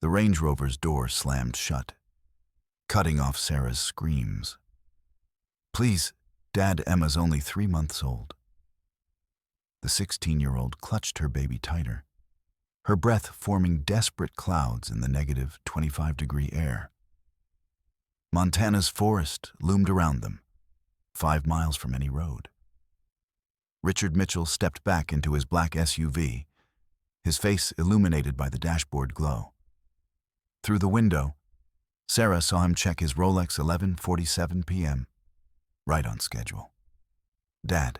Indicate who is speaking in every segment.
Speaker 1: The Range Rover's door slammed shut, cutting off Sarah's screams. "Please, Dad, Emma's only 3 months old." The 16-year-old clutched her baby tighter, her breath forming desperate clouds in the negative 25-degree air. Montana's forest loomed around them, 5 miles from any road. Richard Mitchell stepped back into his black SUV, his face illuminated by the dashboard glow. Through the window, Sarah saw him check his Rolex 11:47 p.m., right on schedule. "Dad,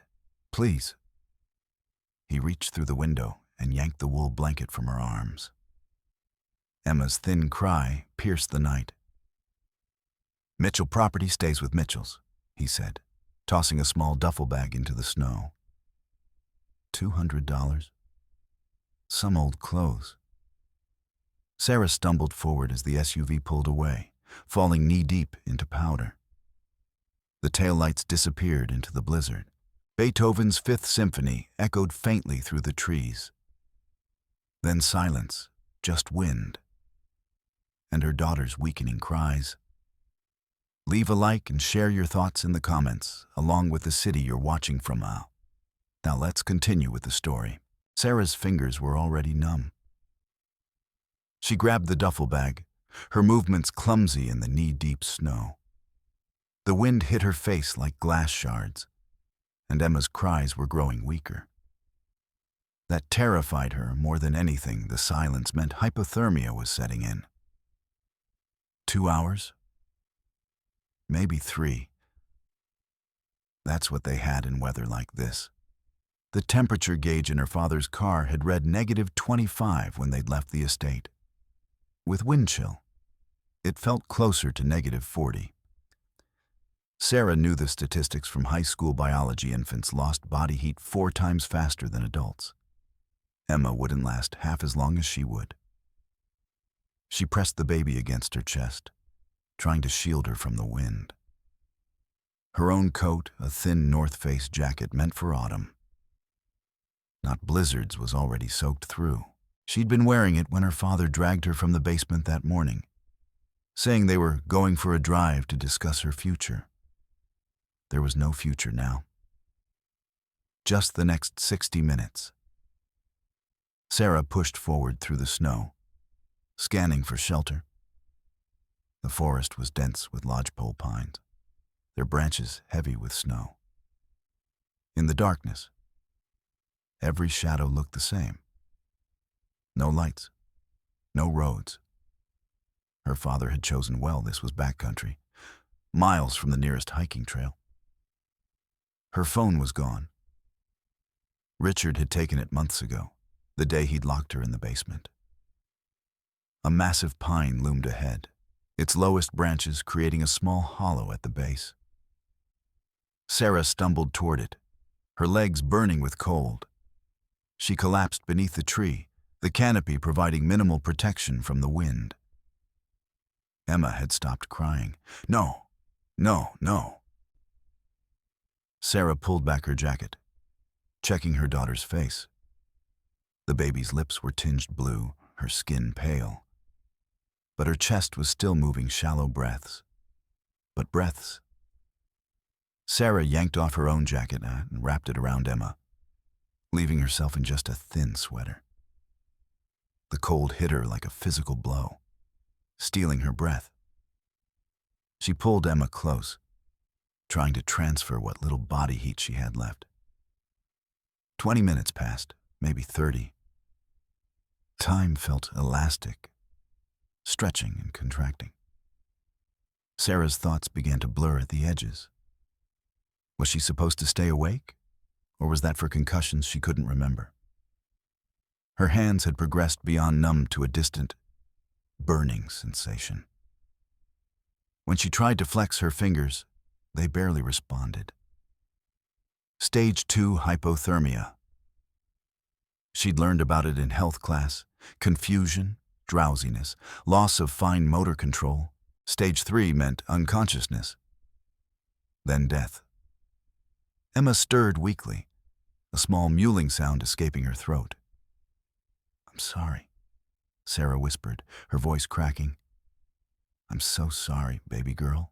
Speaker 1: please." He reached through the window and yanked the wool blanket from her arms. Emma's thin cry pierced the night. "Mitchell property stays with Mitchells," he said, tossing a small duffel bag into the snow. $200? Some old clothes. Sarah stumbled forward as the SUV pulled away, falling knee-deep into powder. The taillights disappeared into the blizzard. Beethoven's Fifth Symphony echoed faintly through the trees. Then silence, just wind, and her daughter's weakening cries. Leave a like and share your thoughts in the comments, along with the city you're watching from now. Now let's continue with the story. Sarah's fingers were already numb. She grabbed the duffel bag, her movements clumsy in the knee-deep snow. The wind hit her face like glass shards, and Emma's cries were growing weaker. That terrified her more than anything. The silence meant hypothermia was setting in. 2 hours? Maybe 3. That's what they had in weather like this. The temperature gauge in her father's car had read -25 when they'd left the estate. With wind chill, it felt closer to -40. Sarah knew the statistics from high school biology. Infants lost body heat 4 times faster than adults. Emma wouldn't last half as long as she would. She pressed the baby against her chest, trying to shield her from the wind. Her own coat, a thin North Face jacket meant for autumn, not blizzards, was already soaked through. She'd been wearing it when her father dragged her from the basement that morning, saying they were going for a drive to discuss her future. There was no future now. Just the next 60 minutes. Sarah pushed forward through the snow, scanning for shelter. The forest was dense with lodgepole pines, their branches heavy with snow. In the darkness, every shadow looked the same. No lights, no roads. Her father had chosen well. This was backcountry, miles from the nearest hiking trail. Her phone was gone. Richard had taken it months ago, the day he'd locked her in the basement. A massive pine loomed ahead, its lowest branches creating a small hollow at the base. Sarah stumbled toward it, her legs burning with cold. She collapsed beneath the tree, the canopy providing minimal protection from the wind. Emma had stopped crying. "No, no, no." Sarah pulled back her jacket, checking her daughter's face. The baby's lips were tinged blue, her skin pale. But her chest was still moving shallow breaths. But breaths. Sarah yanked off her own jacket and wrapped it around Emma, leaving herself in just a thin sweater. The cold hit her like a physical blow, stealing her breath. She pulled Emma close, trying to transfer what little body heat she had left. 20 minutes passed, maybe 30. Time felt elastic, stretching and contracting. Sarah's thoughts began to blur at the edges. Was she supposed to stay awake? Or was that for concussions she couldn't remember? Her hands had progressed beyond numb to a distant, burning sensation. When she tried to flex her fingers, they barely responded. Stage 2 hypothermia. She'd learned about it in health class. Confusion, drowsiness, loss of fine motor control. Stage 3 meant unconsciousness. Then death. Emma stirred weakly, a small mewling sound escaping her throat. "I'm sorry," Sarah whispered, her voice cracking. "I'm so sorry, baby girl.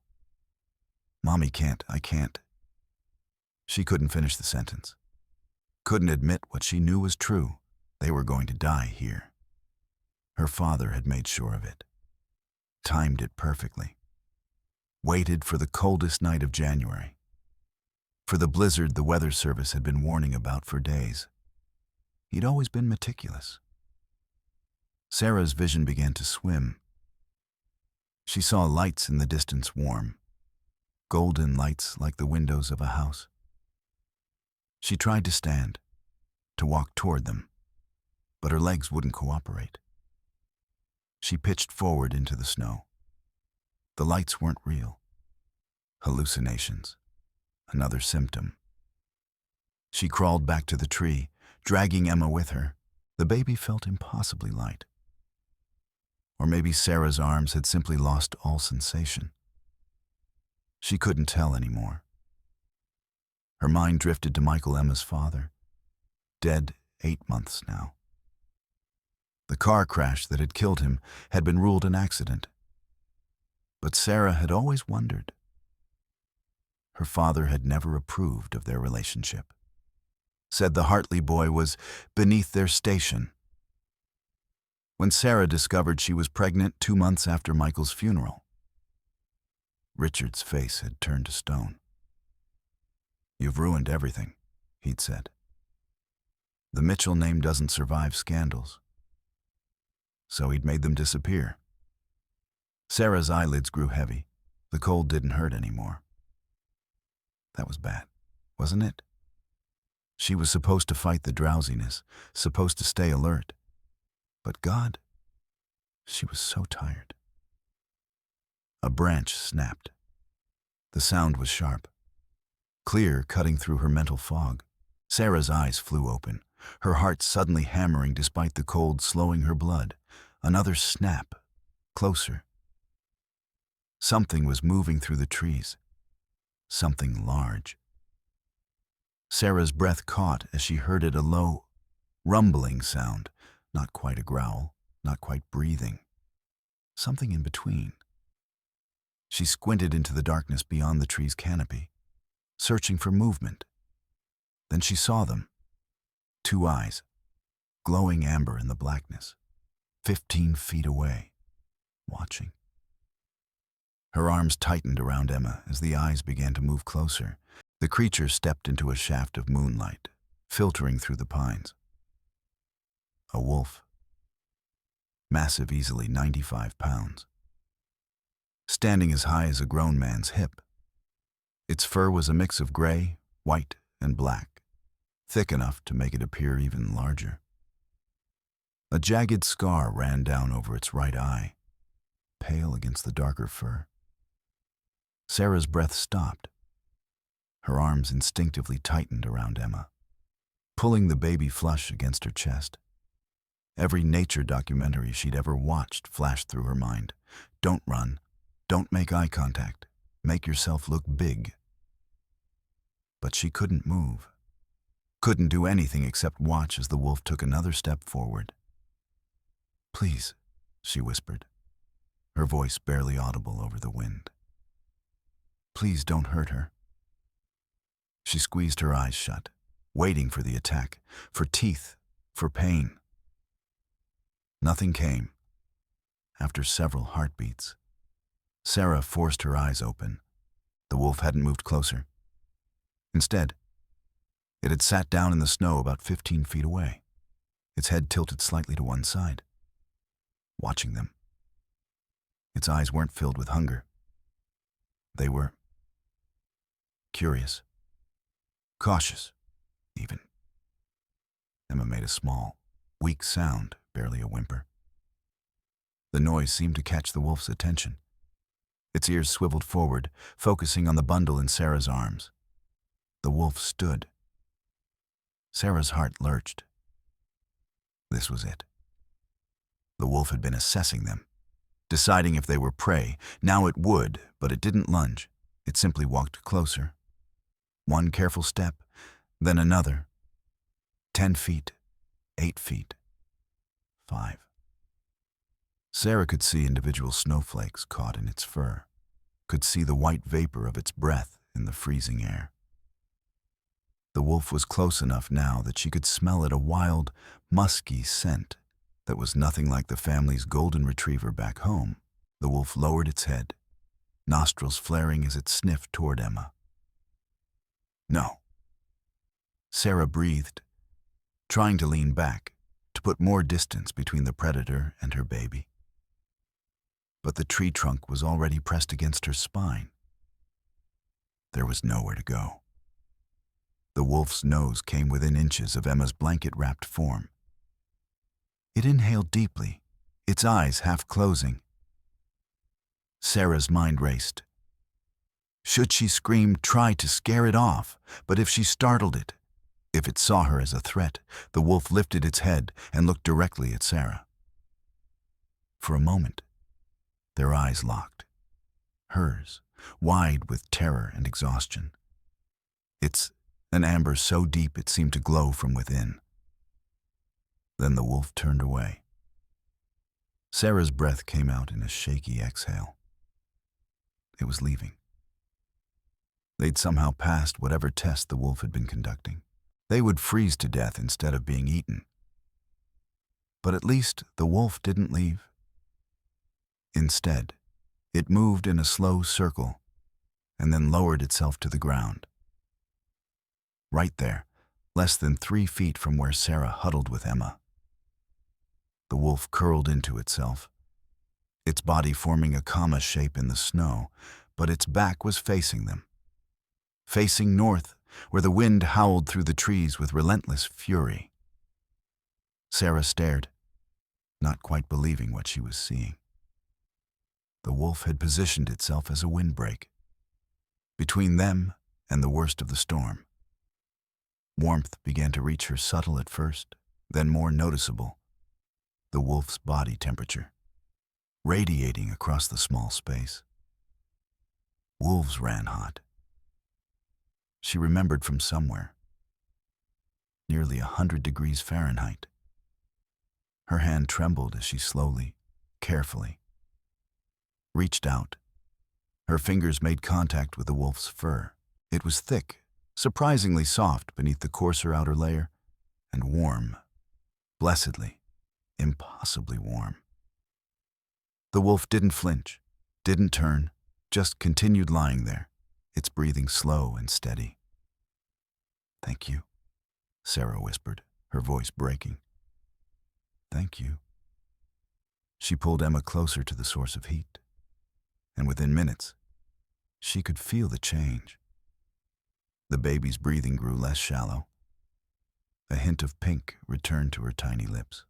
Speaker 1: Mommy I can't." She couldn't finish the sentence. Couldn't admit what she knew was true. They were going to die here. Her father had made sure of it. Timed it perfectly. Waited for the coldest night of January. For the blizzard the weather service had been warning about for days. He'd always been meticulous. Sarah's vision began to swim. She saw lights in the distance warm, golden lights like the windows of a house. She tried to stand, to walk toward them, but her legs wouldn't cooperate. She pitched forward into the snow. The lights weren't real. Hallucinations. Another symptom. She crawled back to the tree, dragging Emma with her. The baby felt impossibly light. Or maybe Sarah's arms had simply lost all sensation. She couldn't tell anymore. Her mind drifted to Michael, Emma's father, dead 8 months now. The car crash that had killed him had been ruled an accident. But Sarah had always wondered. Her father had never approved of their relationship. Said the Hartley boy was beneath their station. When Sarah discovered she was pregnant 2 months after Michael's funeral, Richard's face had turned to stone. "You've ruined everything," he'd said. "The Mitchell name doesn't survive scandals." So he'd made them disappear. Sarah's eyelids grew heavy. The cold didn't hurt anymore. That was bad, wasn't it? She was supposed to fight the drowsiness, supposed to stay alert. But God, she was so tired. A branch snapped. The sound was sharp, clear, cutting through her mental fog. Sarah's eyes flew open, her heart suddenly hammering despite the cold slowing her blood. Another snap, closer. Something was moving through the trees. Something large. Sarah's breath caught as she heard it, a low, rumbling sound, not quite a growl, not quite breathing. Something in between. She squinted into the darkness beyond the tree's canopy, searching for movement. Then she saw them. 2 eyes, glowing amber in the blackness, 15 feet away, watching. Her arms tightened around Emma as the eyes began to move closer. The creature stepped into a shaft of moonlight, filtering through the pines. A wolf. Massive, easily 95 pounds. Standing as high as a grown man's hip. Its fur was a mix of gray, white, and black, thick enough to make it appear even larger. A jagged scar ran down over its right eye, pale against the darker fur. Sarah's breath stopped. Her arms instinctively tightened around Emma, pulling the baby flush against her chest. Every nature documentary she'd ever watched flashed through her mind. Don't run. Don't make eye contact. Make yourself look big. But she couldn't move. Couldn't do anything except watch as the wolf took another step forward. "Please," she whispered, her voice barely audible over the wind. "Please don't hurt her." She squeezed her eyes shut, waiting for the attack, for teeth, for pain. Nothing came. After several heartbeats, Sarah forced her eyes open. The wolf hadn't moved closer. Instead, it had sat down in the snow about 15 feet away, its head tilted slightly to one side, watching them. Its eyes weren't filled with hunger. They were curious, cautious, even. Emma made a small, weak sound, barely a whimper. The noise seemed to catch the wolf's attention. Its ears swiveled forward, focusing on the bundle in Sarah's arms. The wolf stood. Sarah's heart lurched. This was it. The wolf had been assessing them, deciding if they were prey. Now it would, but it didn't lunge. It simply walked closer. 1 careful step, then another. 10 feet, 8 feet, 5. Sarah could see individual snowflakes caught in its fur, could see the white vapor of its breath in the freezing air. The wolf was close enough now that she could smell it, a wild, musky scent that was nothing like the family's golden retriever back home. The wolf lowered its head, nostrils flaring as it sniffed toward Emma. No. Sarah breathed, trying to lean back, to put more distance between the predator and her baby. But the tree trunk was already pressed against her spine. There was nowhere to go. The wolf's nose came within inches of Emma's blanket-wrapped form. It inhaled deeply, its eyes half closing. Sarah's mind raced. Should she scream, try to scare it off? But if she startled it, if it saw her as a threat, the wolf lifted its head and looked directly at Sarah. For a moment, their eyes locked, hers, wide with terror and exhaustion. It's an amber so deep it seemed to glow from within. Then the wolf turned away. Sarah's breath came out in a shaky exhale. It was leaving. They'd somehow passed whatever test the wolf had been conducting. They would freeze to death instead of being eaten. But at least the wolf didn't leave. Instead, it moved in a slow circle and then lowered itself to the ground. Right there, less than 3 feet from where Sarah huddled with Emma. The wolf curled into itself, its body forming a comma shape in the snow, but its back was facing them. Facing north, where the wind howled through the trees with relentless fury. Sarah stared, not quite believing what she was seeing. The wolf had positioned itself as a windbreak, between them and the worst of the storm. Warmth began to reach her, subtle at first, then more noticeable. The wolf's body temperature, radiating across the small space. Wolves ran hot. She remembered from somewhere. Nearly 100 degrees Fahrenheit. Her hand trembled as she slowly, carefully, reached out. Her fingers made contact with the wolf's fur. It was thick, surprisingly soft beneath the coarser outer layer, and warm, blessedly, impossibly warm. The wolf didn't flinch, didn't turn, just continued lying there, its breathing slow and steady. "Thank you," Sarah whispered, her voice breaking. "Thank you." She pulled Emma closer to the source of heat, and within minutes, she could feel the change. The baby's breathing grew less shallow. A hint of pink returned to her tiny lips.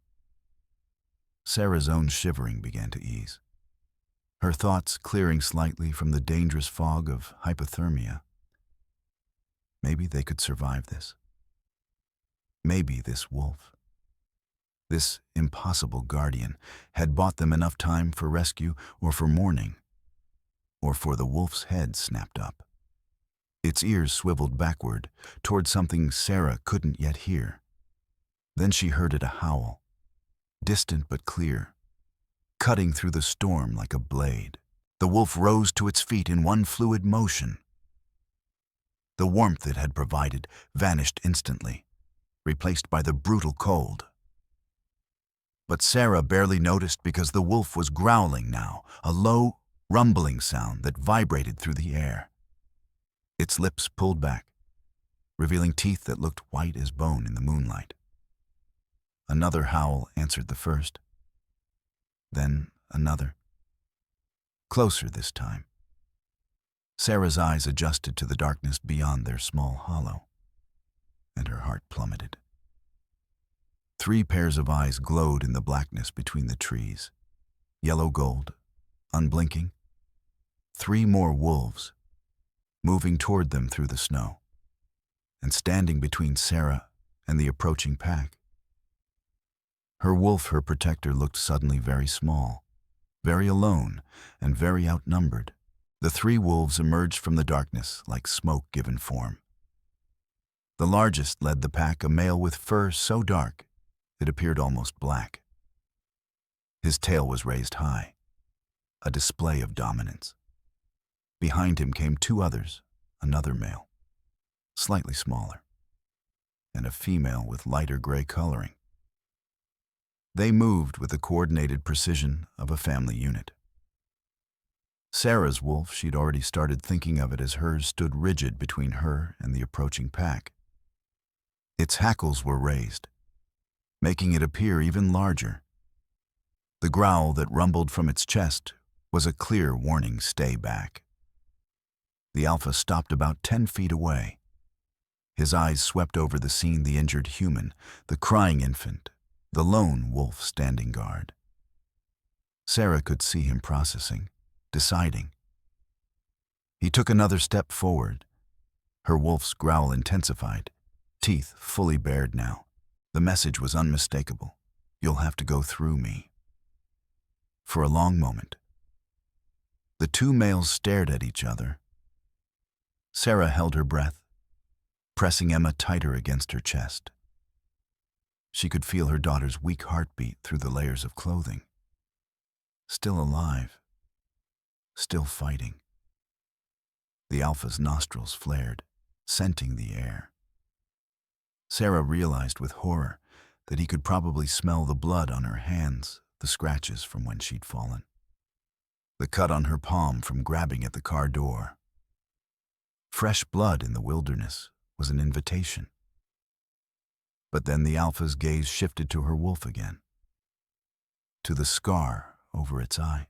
Speaker 1: Sarah's own shivering began to ease, her thoughts clearing slightly from the dangerous fog of hypothermia. Maybe they could survive this. Maybe this wolf, this impossible guardian, had bought them enough time for rescue or for mourning, or for the wolf's head snapped up. Its ears swiveled backward toward something Sarah couldn't yet hear. Then she heard it, a howl, distant but clear, cutting through the storm like a blade. The wolf rose to its feet in one fluid motion. The warmth it had provided vanished instantly, replaced by the brutal cold. But Sarah barely noticed because the wolf was growling now, a low, rumbling sound that vibrated through the air. Its lips pulled back, revealing teeth that looked white as bone in the moonlight. Another howl answered the first. Then another. Closer this time. Sarah's eyes adjusted to the darkness beyond their small hollow, and her heart plummeted. 3 pairs of eyes glowed in the blackness between the trees, yellow gold, unblinking. 3 more wolves, moving toward them through the snow, and standing between Sarah and the approaching pack. Her wolf, her protector, looked suddenly very small, very alone, and very outnumbered. The 3 wolves emerged from the darkness like smoke given form. The largest led the pack, a male with fur so dark it appeared almost black. His tail was raised high, a display of dominance. Behind him came two others, another male, slightly smaller, and a female with lighter gray coloring. They moved with the coordinated precision of a family unit. Sarah's wolf, she'd already started thinking of it as hers, stood rigid between her and the approaching pack. Its hackles were raised, making it appear even larger. The growl that rumbled from its chest was a clear warning, stay back. The alpha stopped about 10 feet away. His eyes swept over the scene, the injured human, the crying infant, the lone wolf standing guard. Sarah could see him processing, deciding. He took another step forward. Her wolf's growl intensified, teeth fully bared now. The message was unmistakable. You'll have to go through me. For a long moment, the two males stared at each other. Sarah held her breath, pressing Emma tighter against her chest. She could feel her daughter's weak heartbeat through the layers of clothing. Still alive, still fighting. The alpha's nostrils flared, scenting the air. Sarah realized with horror that he could probably smell the blood on her hands, the scratches from when she'd fallen, the cut on her palm from grabbing at the car door. Fresh blood in the wilderness was an invitation. But then the alpha's gaze shifted to her wolf again, to the scar over its eye.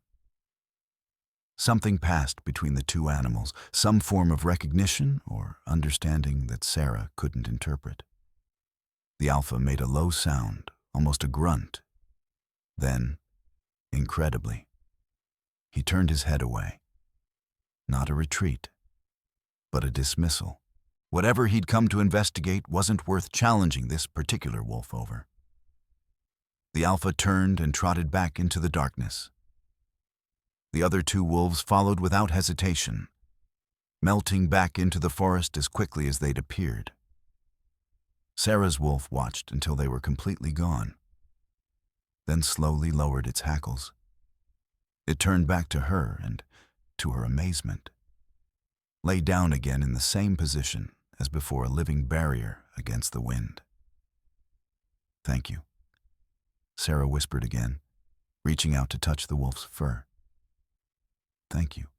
Speaker 1: Something passed between the two animals, some form of recognition or understanding that Sarah couldn't interpret. The alpha made a low sound, almost a grunt. Then, incredibly, he turned his head away. Not a retreat, but a dismissal. Whatever he'd come to investigate wasn't worth challenging this particular wolf over. The alpha turned and trotted back into the darkness. The other two wolves followed without hesitation, melting back into the forest as quickly as they'd appeared. Sarah's wolf watched until they were completely gone, then slowly lowered its hackles. It turned back to her and, to her amazement, lay down again in the same position as before, a living barrier against the wind. "Thank you," Sarah whispered again, reaching out to touch the wolf's fur. "Thank you."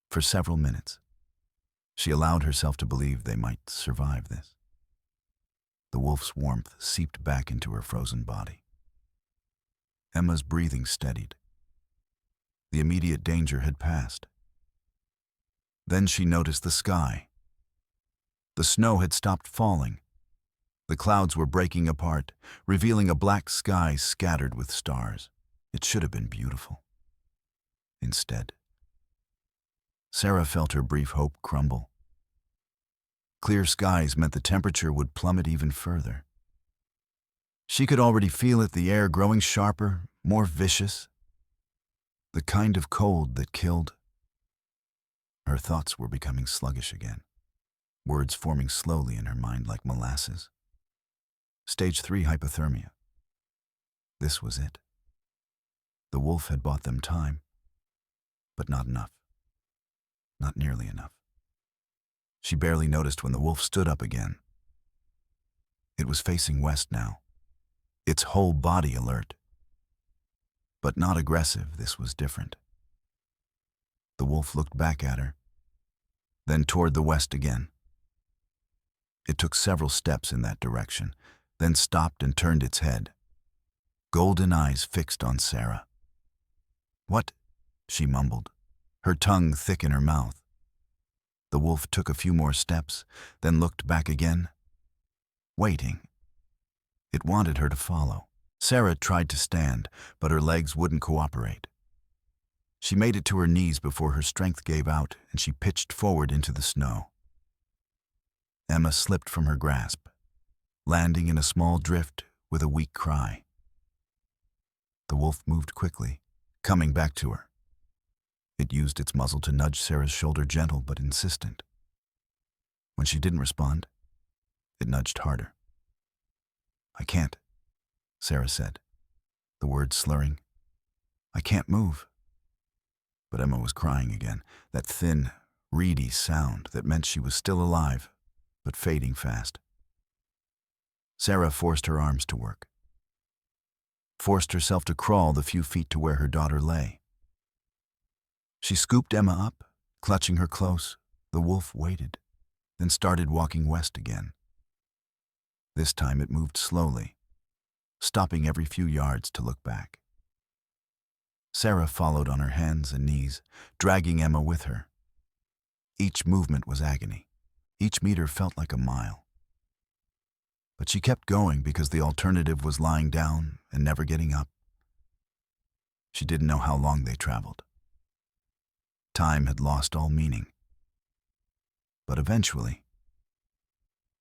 Speaker 1: For several minutes, she allowed herself to believe they might survive this. The wolf's warmth seeped back into her frozen body. Emma's breathing steadied. The immediate danger had passed. Then she noticed the sky. The snow had stopped falling. The clouds were breaking apart, revealing a black sky scattered with stars. It should have been beautiful. Instead, Sarah felt her brief hope crumble. Clear skies meant the temperature would plummet even further. She could already feel it, the air growing sharper, more vicious. The kind of cold that killed. Her thoughts were becoming sluggish again, words forming slowly in her mind like molasses. Stage 3 hypothermia. This was it. The wolf had bought them time, but not enough. Not nearly enough. She barely noticed when the wolf stood up again. It was facing west now, its whole body alert. But not aggressive, this was different. The wolf looked back at her, then toward the west again. It took several steps in that direction, then stopped and turned its head, golden eyes fixed on Sarah. "What?" she mumbled, her tongue thick in her mouth. The wolf took a few more steps, then looked back again, waiting. It wanted her to follow. Sarah tried to stand, but her legs wouldn't cooperate. She made it to her knees before her strength gave out and she pitched forward into the snow. Emma slipped from her grasp, landing in a small drift with a weak cry. The wolf moved quickly, coming back to her. It used its muzzle to nudge Sarah's shoulder, gentle but insistent. When she didn't respond, it nudged harder. "I can't," Sarah said. the words slurring. "I can't move." But Emma was crying again, that thin, reedy sound that meant she was still alive, but fading fast. Sarah forced her arms to work, forced herself to crawl the few feet to where her daughter lay. She scooped Emma up, clutching her close. The wolf waited, then started walking west again. This time it moved slowly, stopping every few yards to look back. Sarah followed on her hands and knees, dragging Emma with her. Each movement was agony. Each meter felt like a mile. But she kept going because the alternative was lying down and never getting up. She didn't know how long they traveled. Time had lost all meaning. But eventually,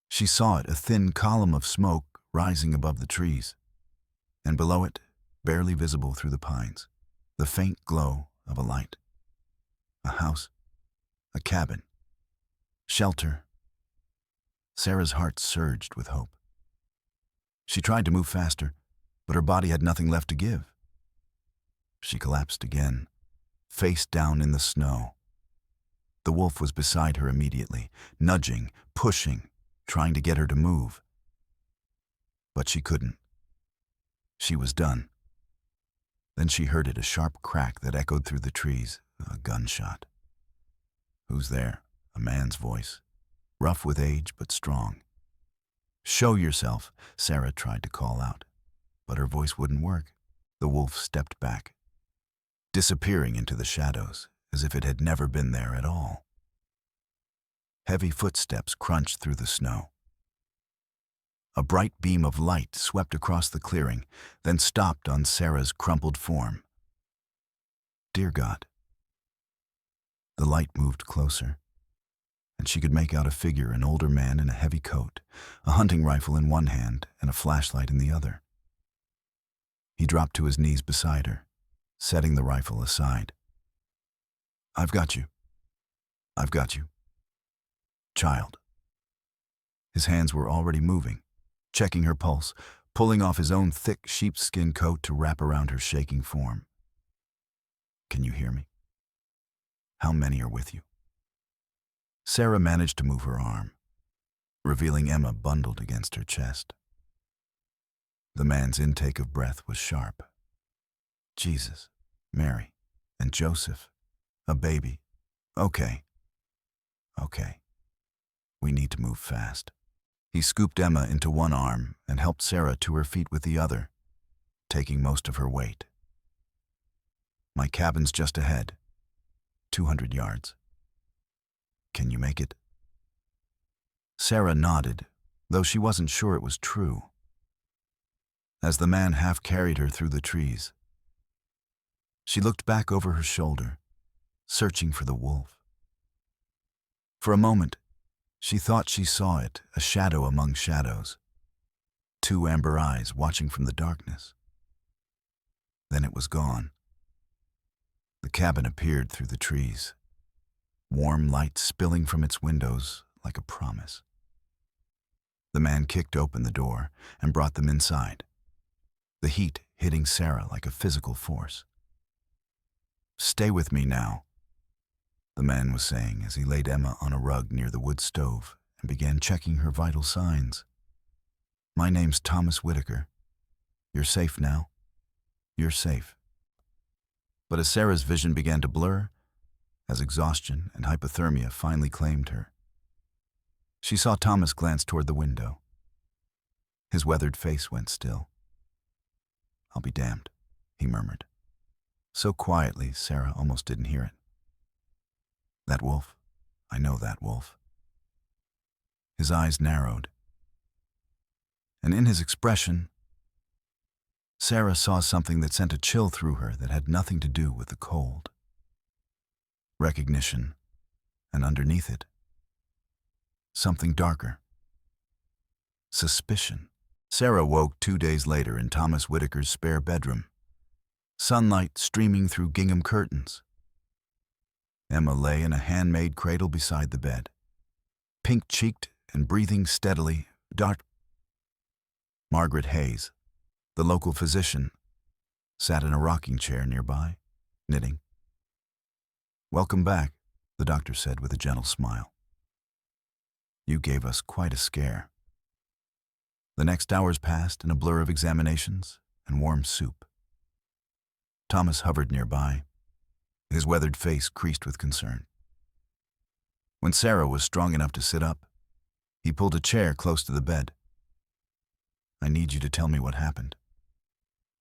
Speaker 1: she saw it, a thin column of smoke rising above the trees, and below it, barely visible through the pines, the faint glow of a light. A house, a cabin, shelter. Sarah's heart surged with hope. She tried to move faster, but her body had nothing left to give. She collapsed again, face down in the snow. The wolf was beside her immediately, nudging, pushing, trying to get her to move. But she couldn't. She was done. Then she heard it, a sharp crack that echoed through the trees, a gunshot. "Who's there?" A man's voice, rough with age but strong. "Show yourself," Sarah tried to call out, but her voice wouldn't work. The wolf stepped back, disappearing into the shadows, as if it had never been there at all. Heavy footsteps crunched through the snow. A bright beam of light swept across the clearing, then stopped on Sarah's crumpled form. Dear God. The light moved closer, and she could make out a figure, an older man in a heavy coat, a hunting rifle in one hand and a flashlight in the other. He dropped to his knees beside her, setting the rifle aside. "I've got you. I've got you. Child." His hands were already moving, checking her pulse, pulling off his own thick sheepskin coat to wrap around her shaking form. "Can you hear me? How many are with you?" Sarah managed to move her arm, revealing Emma bundled against her chest. The man's intake of breath was sharp. Jesus, Mary, and Joseph, a baby. Okay. We need to move fast. He scooped Emma into one arm and helped Sarah to her feet with the other, taking most of her weight. "My cabin's just ahead, 200 yards. Can you make it?" Sarah nodded, though she wasn't sure it was true. As the man half carried her through the trees, she looked back over her shoulder, searching for the wolf. For a moment, she thought she saw it, a shadow among shadows, two amber eyes watching from the darkness. Then it was gone. The cabin appeared through the trees, warm light spilling from its windows like a promise. The man kicked open the door and brought them inside, the heat hitting Sarah like a physical force. "Stay with me now," the man was saying as he laid Emma on a rug near the wood stove and began checking her vital signs. "My name's Thomas Whitaker. You're safe now. You're safe." But as Sarah's vision began to blur, as exhaustion and hypothermia finally claimed her, she saw Thomas glance toward the window. His weathered face went still. "I'll be damned," he murmured, so quietly Sarah almost didn't hear it. "That wolf, I know that wolf." His eyes narrowed, and in his expression, Sarah saw something that sent a chill through her that had nothing to do with the cold. Recognition, and underneath it, something darker. Suspicion. Sarah woke 2 days later in Thomas Whitaker's spare bedroom, sunlight streaming through gingham curtains. Emma lay in a handmade cradle beside the bed, pink-cheeked and breathing steadily. Margaret Hayes, the local physician, sat in a rocking chair nearby, knitting. "Welcome back," the doctor said with a gentle smile. "You gave us quite a scare." The next hours passed in a blur of examinations and warm soup. Thomas hovered nearby, his weathered face creased with concern. When Sarah was strong enough to sit up, he pulled a chair close to the bed. "I need you to tell me what happened,"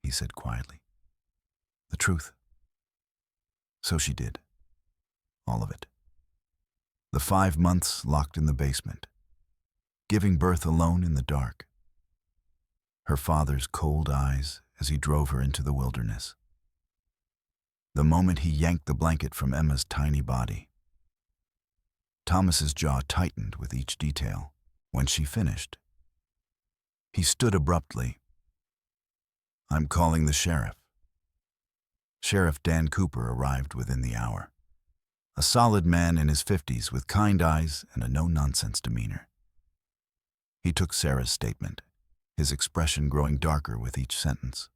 Speaker 1: he said quietly. "The truth." So she did. All of it. The 5 months locked in the basement, giving birth alone in the dark. Her father's cold eyes as he drove her into the wilderness. The moment he yanked the blanket from Emma's tiny body. Thomas's jaw tightened with each detail. When she finished, he stood abruptly. "I'm calling the sheriff." Sheriff Dan Cooper arrived within the hour. A solid man in his 50s with kind eyes and a no-nonsense demeanor. He took Sarah's statement, his expression growing darker with each sentence.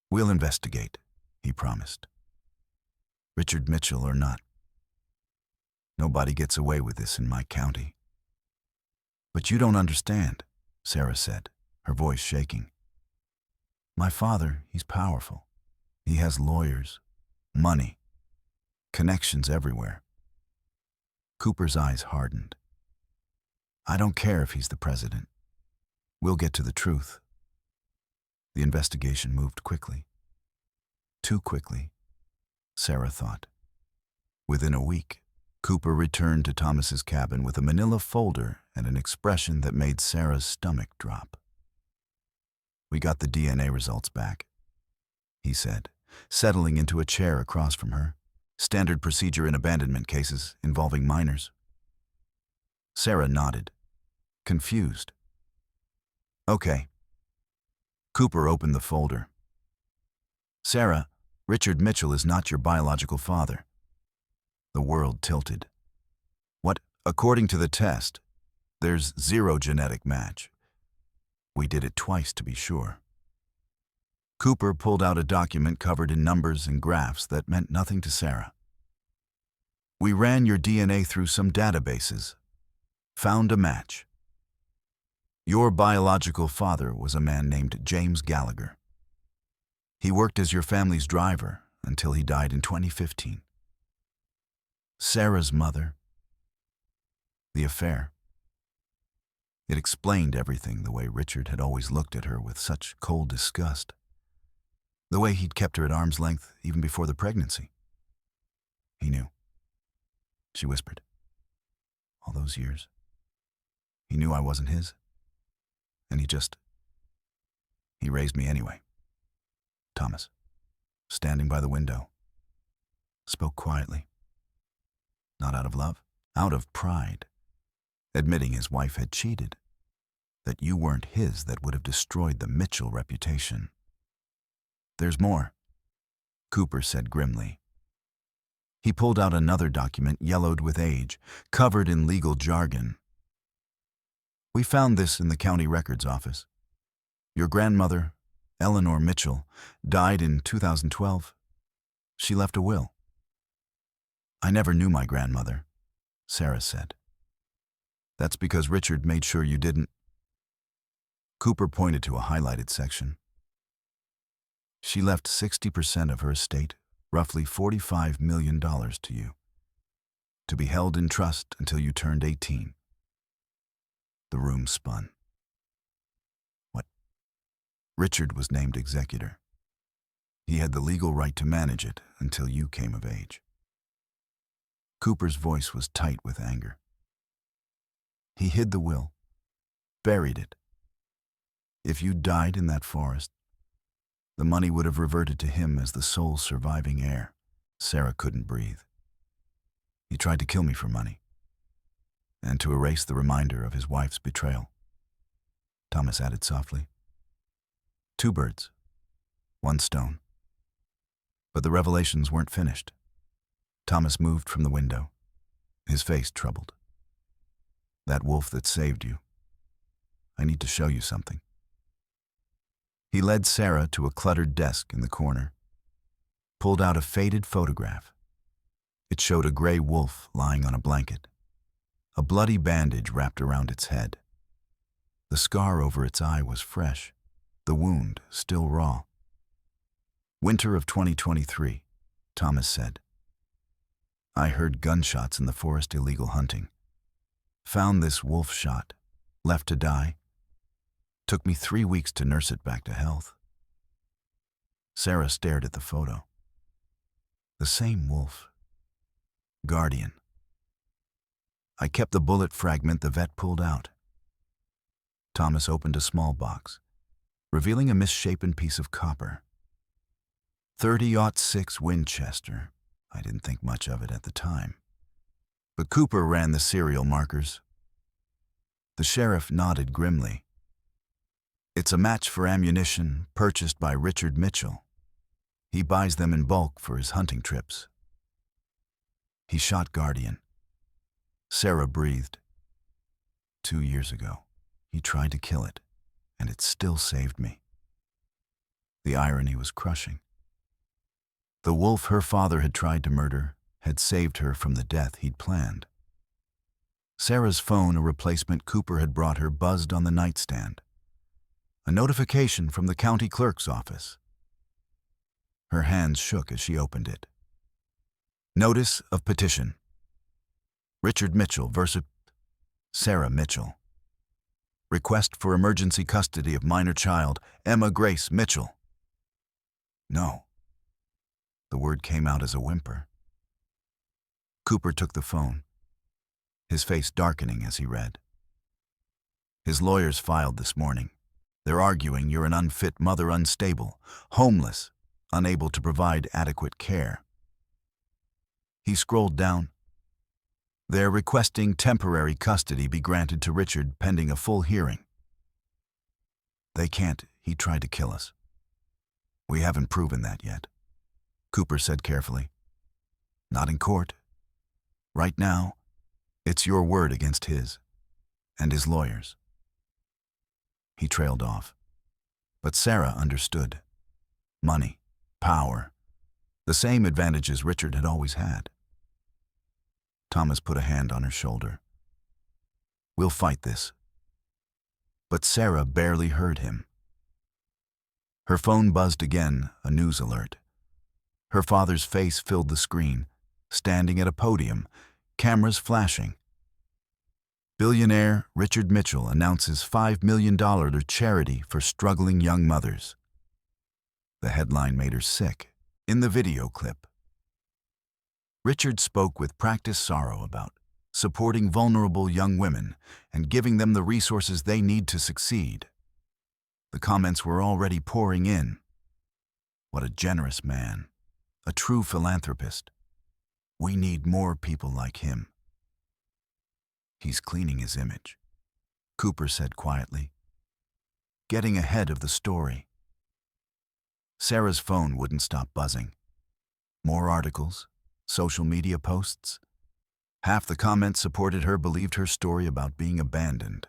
Speaker 1: "We'll investigate," he promised. "Richard Mitchell or not. Nobody gets away with this in my county." "But you don't understand," Sarah said, her voice shaking. "My father, he's powerful. He has lawyers, money, connections everywhere." Cooper's eyes hardened. "I don't care if he's the president. We'll get to the truth." The investigation moved quickly. Too quickly, Sarah thought. Within a week, Cooper returned to Thomas's cabin with a manila folder and an expression that made Sarah's stomach drop. "We got the DNA results back," he said, settling into a chair across from her. "Standard procedure in abandonment cases involving minors." Sarah nodded, confused. "Okay." Cooper opened the folder. "Sarah, Richard Mitchell is not your biological father." The world tilted. "What? According to the test, there's 0 genetic match. We did it twice to be sure." Cooper pulled out a document covered in numbers and graphs that meant nothing to Sarah. "We ran your DNA through some databases. Found a match. Your biological father was a man named James Gallagher. He worked as your family's driver until he died in 2015. Sarah's mother. The affair." It explained everything, the way Richard had always looked at her with such cold disgust. The way he'd kept her at arm's length even before the pregnancy. He knew. She whispered. "All those years. He knew I wasn't his. And he raised me anyway." Thomas, standing by the window, spoke quietly. Not out of love, out of pride, admitting his wife had cheated, that you weren't his that would have destroyed the Mitchell reputation. "There's more," Cooper said grimly. He pulled out another document yellowed with age, covered in legal jargon. "We found this in the county records office. Your grandmother, Eleanor Mitchell, died in 2012. She left a will." "I never knew my grandmother," Sarah said. "That's because Richard made sure you didn't." Cooper pointed to a highlighted section. "She left 60% of her estate, roughly $45 million to you, to be held in trust until you turned 18. The room spun. "What?" "Richard was named executor. He had the legal right to manage it until you came of age." Cooper's voice was tight with anger. "He hid the will, buried it. If you died in that forest, the money would have reverted to him as the sole surviving heir." Sarah couldn't breathe. "He tried to kill me for money, and to erase the reminder of his wife's betrayal," Thomas added softly. "2 birds, 1 stone." But the revelations weren't finished. Thomas moved from the window, his face troubled. "That wolf that saved you. I need to show you something." He led Sarah to a cluttered desk in the corner, pulled out a faded photograph. It showed a gray wolf lying on a blanket, a bloody bandage wrapped around its head. The scar over its eye was fresh, the wound still raw. Winter of 2023, Thomas said. I heard gunshots in the forest illegal hunting. Found this wolf shot, left to die. Took me 3 weeks to nurse it back to health. Sarah stared at the photo. The same wolf. Guardian. I kept the bullet fragment the vet pulled out. Thomas opened a small box, revealing a misshapen piece of copper. 30-06 Winchester. I didn't think much of it at the time. But Cooper ran the serial markers. The sheriff nodded grimly. It's a match for ammunition purchased by Richard Mitchell. He buys them in bulk for his hunting trips. He shot Guardian. Sarah breathed. 2 years ago, he tried to kill it, and it still saved me. The irony was crushing. The wolf her father had tried to murder had saved her from the death he'd planned. Sarah's phone, a replacement Cooper had brought her, buzzed on the nightstand. A notification from the county clerk's office. Her hands shook as she opened it. Notice of petition. Richard Mitchell versus Sarah Mitchell. Request for emergency custody of minor child, Emma Grace Mitchell. No. The word came out as a whimper. Cooper took the phone, his face darkening as he read. His lawyers filed this morning. They're arguing you're an unfit mother, unstable, homeless, unable to provide adequate care. He scrolled down. They're requesting temporary custody be granted to Richard pending a full hearing. They can't. He tried to kill us. We haven't proven that yet, Cooper said carefully. Not in court. Right now, it's your word against his and his lawyers. He trailed off. But Sarah understood. Money, power, the same advantages Richard had always had. Thomas put a hand on her shoulder. We'll fight this. But Sarah barely heard him. Her phone buzzed again, a news alert. Her father's face filled the screen, standing at a podium, cameras flashing. Billionaire Richard Mitchell announces $5 million charity for struggling young mothers. The headline made her sick. In the video clip, Richard spoke with practiced sorrow about supporting vulnerable young women and giving them the resources they need to succeed. The comments were already pouring in. What a generous man, a true philanthropist. We need more people like him. He's cleaning his image, Cooper said quietly, getting ahead of the story. Sarah's phone wouldn't stop buzzing. More articles, social media posts. Half the comments supported her, believed her story about being abandoned.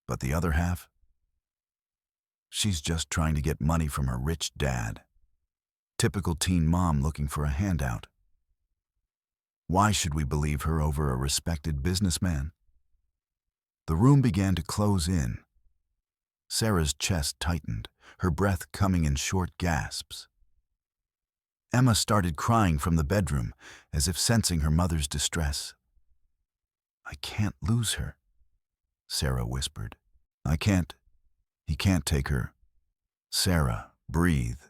Speaker 1: But the other half? She's just trying to get money from her rich dad. Typical teen mom looking for a handout. Why should we believe her over a respected businessman? The room began to close in. Sarah's chest tightened, her breath coming in short gasps. Emma started crying from the bedroom, as if sensing her mother's distress. I can't lose her, Sarah whispered. I can't. He can't take her. Sarah, breathe.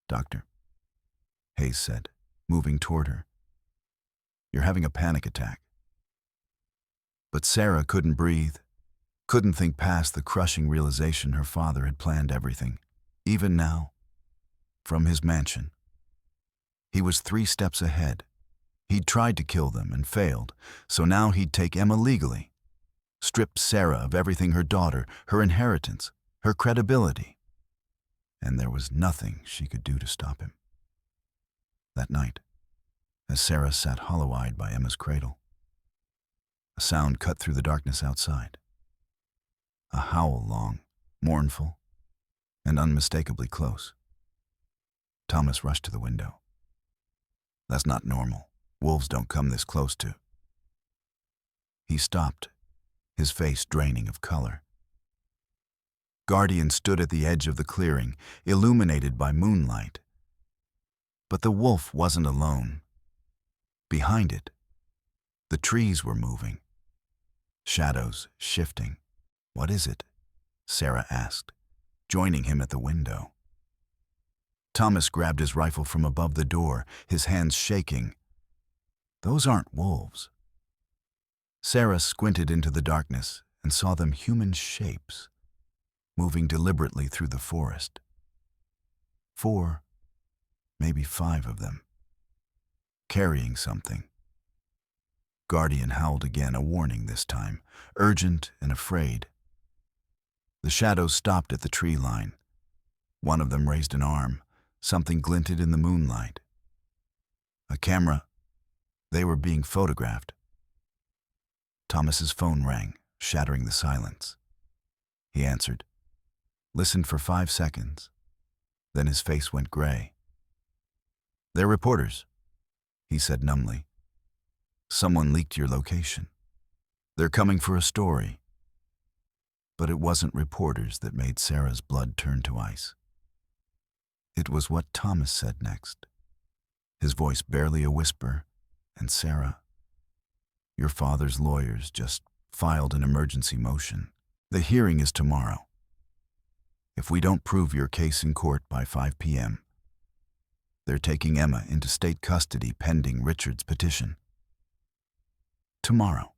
Speaker 1: Doctor, Hayes said, moving toward her. You're having a panic attack. But Sarah couldn't breathe, couldn't think past the crushing realization her father had planned everything, even now, from his mansion. He was 3 steps ahead. He'd tried to kill them and failed, so now he'd take Emma legally, strip Sarah of everything, her daughter, her inheritance, her credibility. And there was nothing she could do to stop him. That night, as Sarah sat hollow-eyed by Emma's cradle, a sound cut through the darkness outside. A howl long, mournful, and unmistakably close. Thomas rushed to the window. That's not normal. Wolves don't come this close to. He stopped, his face draining of color. Guardian stood at the edge of the clearing, illuminated by moonlight. But the wolf wasn't alone. Behind it, the trees were moving, shadows shifting. "What is it?" Sarah asked, joining him at the window. Thomas grabbed his rifle from above the door, his hands shaking. "Those aren't wolves." Sarah squinted into the darkness and saw them human shapes, moving deliberately through the forest. 4, maybe 5 of them, carrying something. Guardian howled again, a warning this time, urgent and afraid. The shadows stopped at the tree line. One of them raised an arm. Something glinted in the moonlight. A camera. They were being photographed. Thomas's phone rang, shattering the silence. He answered, listened for 5 seconds. Then his face went gray. "They're reporters," he said numbly. "Someone leaked your location. They're coming for a story." But it wasn't reporters that made Sarah's blood turn to ice. It was what Thomas said next, his voice barely a whisper, and Sarah, "Your father's lawyers just filed an emergency motion. The hearing is tomorrow. If we don't prove your case in court by 5 p.m., they're taking Emma into state custody pending Richard's petition. Tomorrow.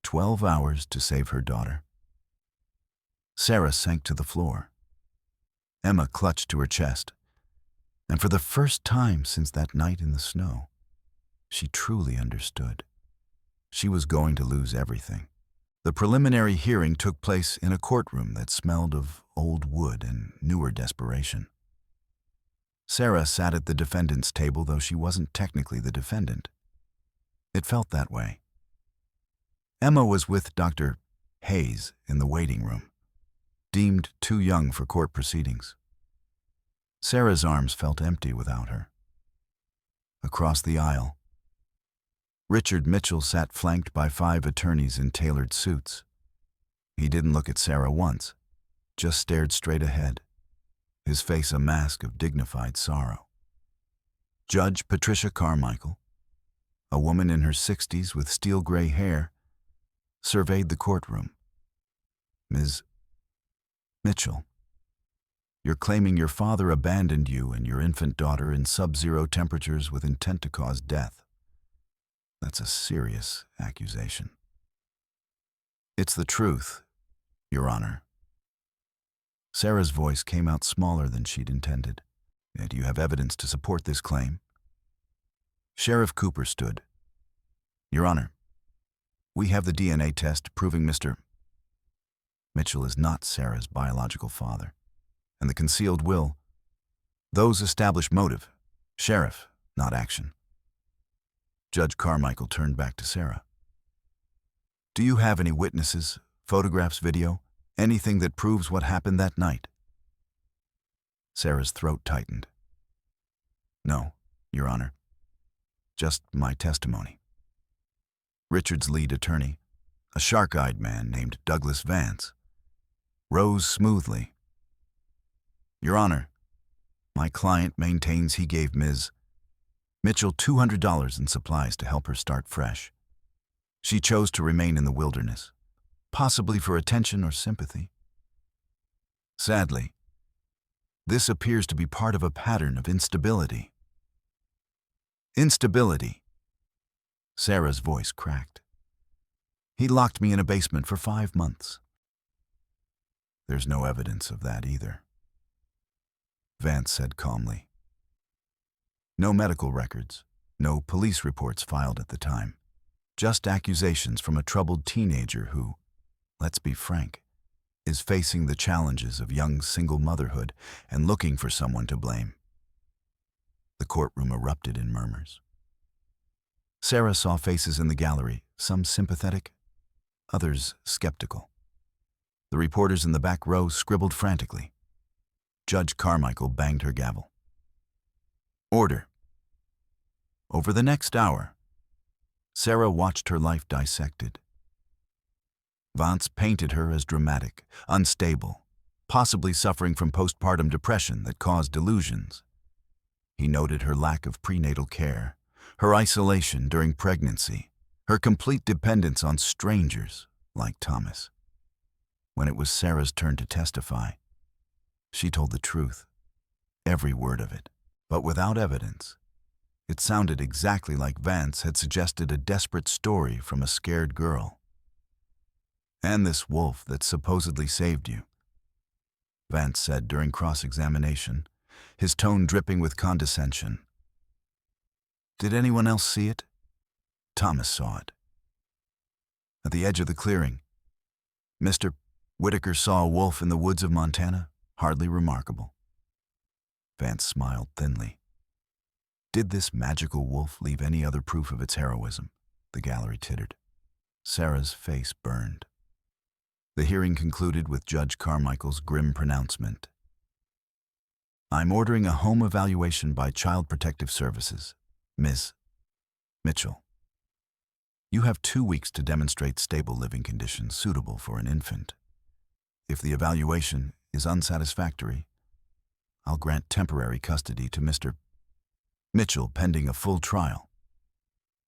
Speaker 1: 12 hours to save her daughter." Sarah sank to the floor. Emma clutched to her chest, and for the first time since that night in the snow, she truly understood. She was going to lose everything. The preliminary hearing took place in a courtroom that smelled of old wood and newer desperation. Sarah sat at the defendant's table, though she wasn't technically the defendant. It felt that way. Emma was with Dr. Hayes in the waiting room, deemed too young for court proceedings. Sarah's arms felt empty without her. Across the aisle, Richard Mitchell sat flanked by 5 attorneys in tailored suits. He didn't look at Sarah once, just stared straight ahead, his face a mask of dignified sorrow. Judge Patricia Carmichael, a woman in her 60s with steel-gray hair, surveyed the courtroom. "Ms. Mitchell, you're claiming your father abandoned you and your infant daughter in sub-zero temperatures with intent to cause death. That's a serious accusation." "It's the truth, Your Honor." Sarah's voice came out smaller than she'd intended. "Do you have evidence to support this claim?" Sheriff Cooper stood. "Your Honor, we have the DNA test proving Mr. Mitchell is not Sarah's biological father, and the concealed will. Those establish motive. Sheriff, not action." Judge Carmichael turned back to Sarah. "Do you have any witnesses, photographs, video, anything that proves what happened that night?" Sarah's throat tightened. "No, Your Honor. Just my testimony." Richard's lead attorney, a shark-eyed man named Douglas Vance, rose smoothly. "Your Honor, my client maintains he gave Ms. Mitchell $200 in supplies to help her start fresh. She chose to remain in the wilderness, possibly for attention or sympathy. Sadly, this appears to be part of a pattern of instability." "Instability." Sarah's voice cracked. "He locked me in a basement for 5 months." "There's no evidence of that either," Vance said calmly. "No medical records, no police reports filed at the time. Just accusations from a troubled teenager who, let's be frank, is facing the challenges of young single motherhood and looking for someone to blame." The courtroom erupted in murmurs. Sarah saw faces in the gallery, some sympathetic, others skeptical. The reporters in the back row scribbled frantically. Judge Carmichael banged her gavel. Order. Over the next hour, Sarah watched her life dissected. Vance painted her as dramatic, unstable, possibly suffering from postpartum depression that caused delusions. He noted her lack of prenatal care, her isolation during pregnancy, her complete dependence on strangers like Thomas. When it was Sarah's turn to testify, she told the truth, every word of it, but without evidence. It sounded exactly like Vance had suggested a desperate story from a scared girl. And this wolf that supposedly saved you, Vance said during cross-examination, his tone dripping with condescension. Did anyone else see it? Thomas saw it. At the edge of the clearing, Mr. Whitaker saw a wolf in the woods of Montana, hardly remarkable. Vance smiled thinly. Did this magical wolf leave any other proof of its heroism? The gallery tittered. Sarah's face burned. The hearing concluded with Judge Carmichael's grim pronouncement. I'm ordering a home evaluation by Child Protective Services, Ms. Mitchell. You have 2 weeks to demonstrate stable living conditions suitable for an infant. If the evaluation is unsatisfactory, I'll grant temporary custody to Mr. Mitchell pending a full trial.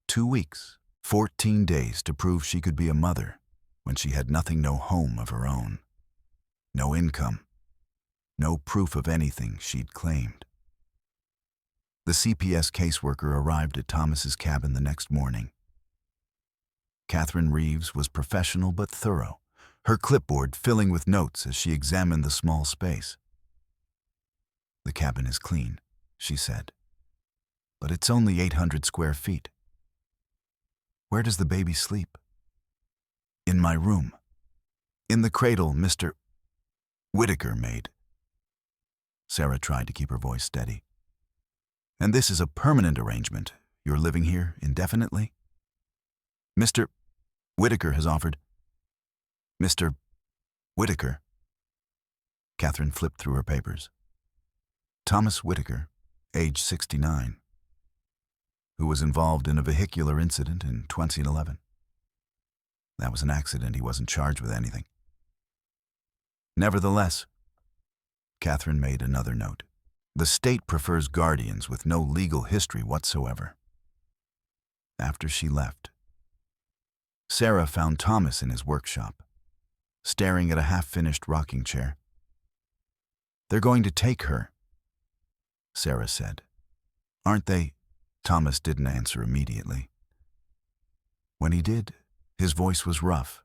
Speaker 1: 2 weeks, 14 days to prove she could be a mother when she had nothing, no home of her own, no income, no proof of anything she'd claimed. The CPS caseworker arrived at Thomas's cabin the next morning. Catherine Reeves was professional but thorough, her clipboard filling with notes as she examined the small space. The cabin is clean, she said, but it's only 800 square feet. Where does the baby sleep? In my room. In the cradle Mr. Whitaker made. Sarah tried to keep her voice steady. And this is a permanent arrangement. You're living here indefinitely? Mr. Whitaker has offered. Mr. Whitaker. Catherine flipped through her papers. Thomas Whitaker, age 69, who was involved in a vehicular incident in 2011. That was an accident. He wasn't charged with anything. Nevertheless, Catherine made another note. The state prefers guardians with no legal history whatsoever. After she left, Sarah found Thomas in his workshop, staring at a half-finished rocking chair. They're going to take her, Sarah said. Aren't they? Thomas didn't answer immediately. When he did, his voice was rough.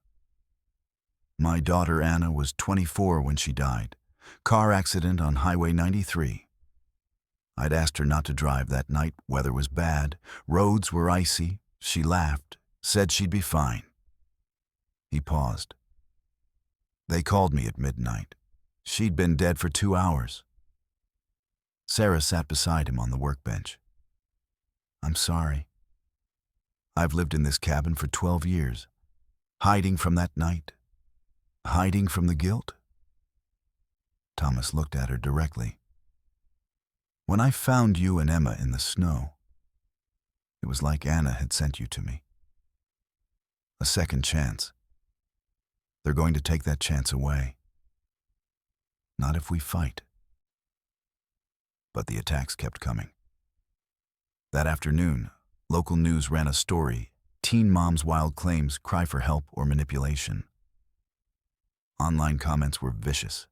Speaker 1: My daughter Anna was 24 when she died. Car accident on Highway 93. I'd asked her not to drive that night. Weather was bad. Roads were icy. She laughed, said she'd be fine. He paused. They called me at midnight. She'd been dead for 2 hours. Sarah sat beside him on the workbench. I'm sorry. I've lived in this cabin for 12 years, hiding from that night, hiding from the guilt. Thomas looked at her directly. When I found you and Emma in the snow, it was like Anna had sent you to me. A second chance. They're going to take that chance away. Not if we fight. But the attacks kept coming. That afternoon, local news ran a story, Teen Mom's Wild Claims Cry for Help or Manipulation. Online comments were vicious.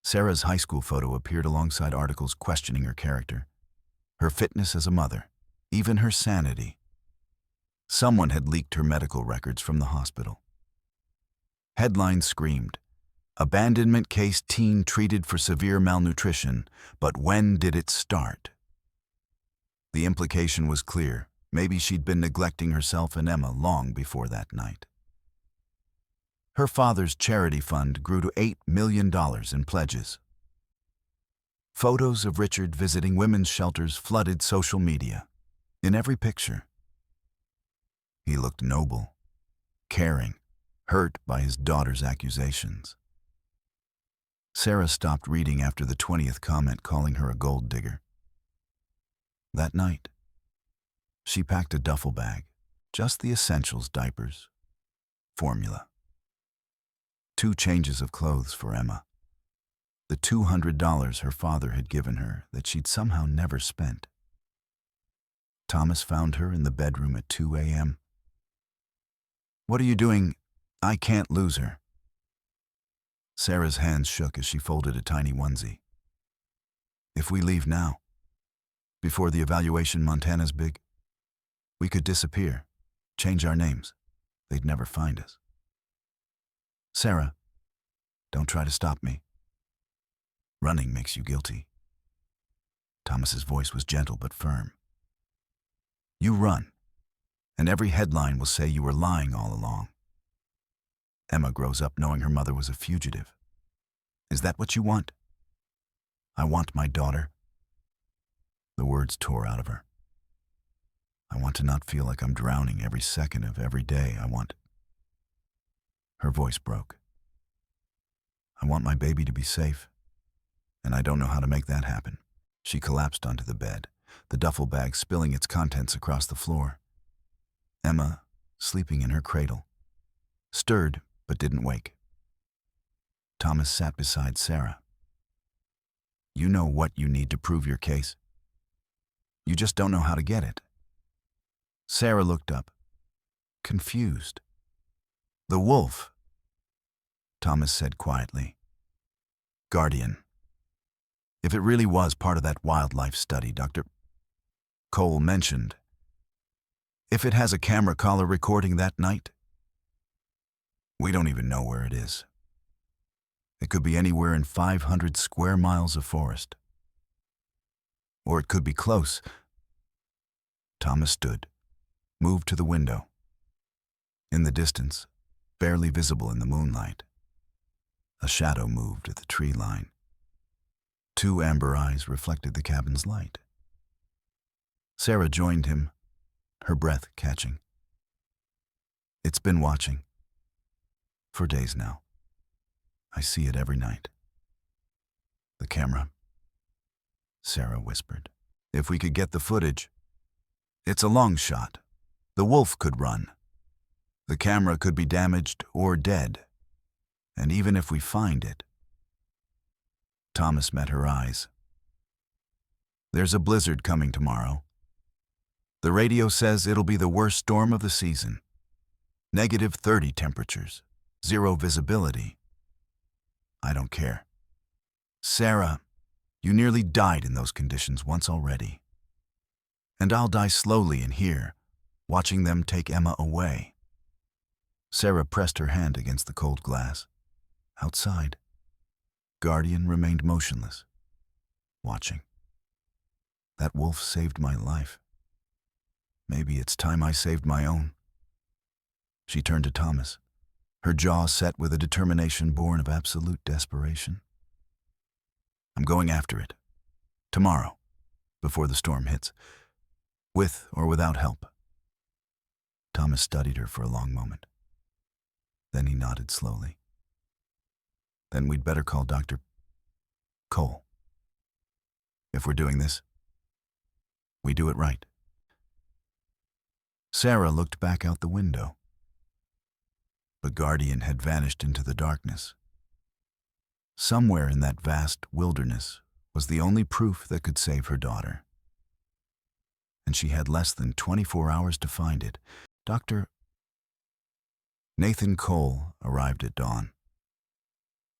Speaker 1: Sarah's high school photo appeared alongside articles questioning her character, her fitness as a mother, even her sanity. Someone had leaked her medical records from the hospital. Headlines screamed, abandonment case teen treated for severe malnutrition, but when did it start? The implication was clear. Maybe she'd been neglecting herself and Emma long before that night. Her father's charity fund grew to $8 million in pledges. Photos of Richard visiting women's shelters flooded social media. In every picture, he looked noble, caring, hurt by his daughter's accusations. Sarah stopped reading after the 20th comment calling her a gold digger. That night, she packed a duffel bag, just the essentials: diapers, formula, 2 changes of clothes for Emma, the $200 her father had given her that she'd somehow never spent. Thomas found her in the bedroom at 2 a.m. "What are you doing? I can't lose her." Sarah's hands shook as she folded a tiny onesie. "If we leave now, before the evaluation Montana's big, we could disappear, change our names. They'd never find us." "Sarah, don't try to stop me. Running makes you guilty." Thomas's voice was gentle but firm. "You run, and every headline will say you were lying all along. Emma grows up knowing her mother was a fugitive. Is that what you want?" "I want my daughter." The words tore out of her. "I want to not feel like I'm drowning every second of every day. I want..." Her voice broke. "I want my baby to be safe, and I don't know how to make that happen." She collapsed onto the bed, the duffel bag spilling its contents across the floor. Emma, sleeping in her cradle, stirred but didn't wake. Thomas sat beside Sarah. "You know what you need to prove your case. You just don't know how to get it." Sarah looked up, confused. "The wolf," Thomas said quietly. "Guardian. If it really was part of that wildlife study Dr. Cole mentioned, if it has a camera collar recording that night, we don't even know where it is. It could be anywhere in 500 square miles of forest. Or it could be close." Thomas stood, moved to the window. In the distance, barely visible in the moonlight, a shadow moved at the tree line. 2 amber eyes reflected the cabin's light. Sarah joined him, her breath catching. "It's been watching. For days now. I see it every night." "The camera," Sarah whispered. "If we could get the footage. It's a long shot. The wolf could run. The camera could be damaged or dead. And even if we find it..." Thomas met her eyes. "There's a blizzard coming tomorrow. The radio says it'll be the worst storm of the season. -30 temperatures, 0 visibility. I don't care. Sarah, you nearly died in those conditions once already. And I'll die slowly in here, watching them take Emma away." Sarah pressed her hand against the cold glass. Outside, Guardian remained motionless, watching. "That wolf saved my life. Maybe it's time I saved my own." She turned to Thomas, her jaw set with a determination born of absolute desperation. "I'm going after it. Tomorrow, before the storm hits. With or without help." Thomas studied her for a long moment. Then he nodded slowly. "Then we'd better call Dr. Cole. If we're doing this, we do it right." Sarah looked back out the window. But Guardian had vanished into the darkness. Somewhere in that vast wilderness was the only proof that could save her daughter. And she had less than 24 hours to find it. Dr. Nathan Cole arrived at dawn,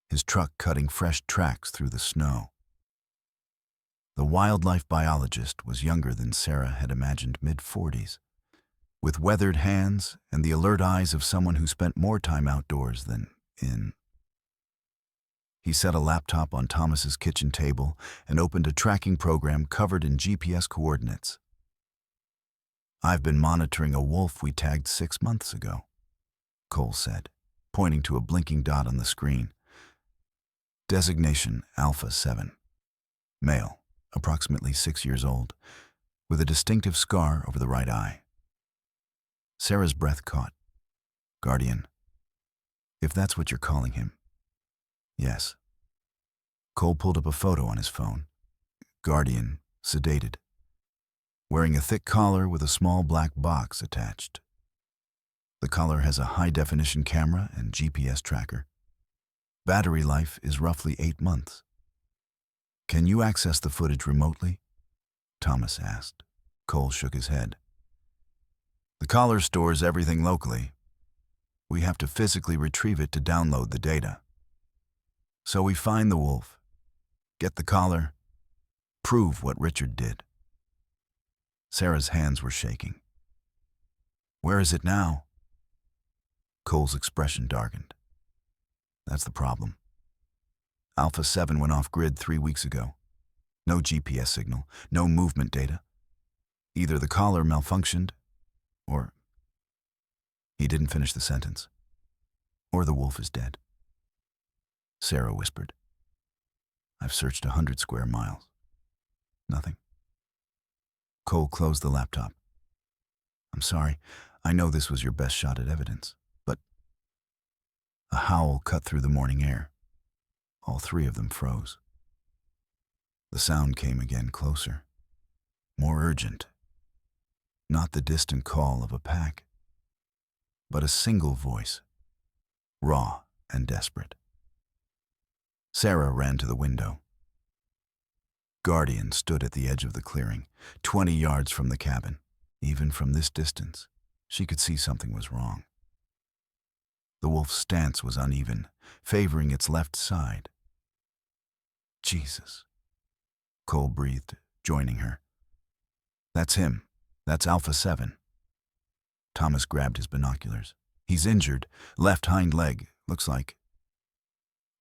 Speaker 1: his truck cutting fresh tracks through the snow. The wildlife biologist was younger than Sarah had imagined, mid-40s, with weathered hands and the alert eyes of someone who spent more time outdoors than in. He set a laptop on Thomas's kitchen table and opened a tracking program covered in GPS coordinates. "I've been monitoring a wolf we tagged 6 months ago," Cole said, pointing to a blinking dot on the screen. "Designation Alpha 7. Male, approximately 6 years old, with a distinctive scar over the right eye." Sarah's breath caught. "Guardian, if that's what you're calling him." "Yes. Cole pulled up a photo on his phone. Guardian, sedated, wearing a thick collar with a small black box attached. The collar has a high-definition camera and GPS tracker. Battery life is roughly 8 months. Can you access the footage remotely? Thomas asked. Cole shook his head. The collar stores everything locally. We have to physically retrieve it to download the data. So we find the wolf, get the collar, prove what Richard did. Sarah's hands were shaking. Where is it now? Cole's expression darkened. That's the problem. Alpha 7 went off-grid 3 weeks ago. No GPS signal, no movement data. Either the collar malfunctioned, or... He didn't finish the sentence. Or the wolf is dead. Sarah whispered. I've searched 100 square miles. Nothing. Cole closed the laptop. I'm sorry. I know this was your best shot at evidence, but... A howl cut through the morning air. All 3 of them froze. The sound came again, closer, more urgent. Not the distant call of a pack, but a single voice, raw and desperate. Sarah ran to the window. Guardian stood at the edge of the clearing, 20 yards from the cabin. Even from this distance, she could see something was wrong. The wolf's stance was uneven, favoring its left side. Jesus. Cole breathed, joining her. That's him. That's Alpha 7. Thomas grabbed his binoculars. He's injured, left hind leg, looks like.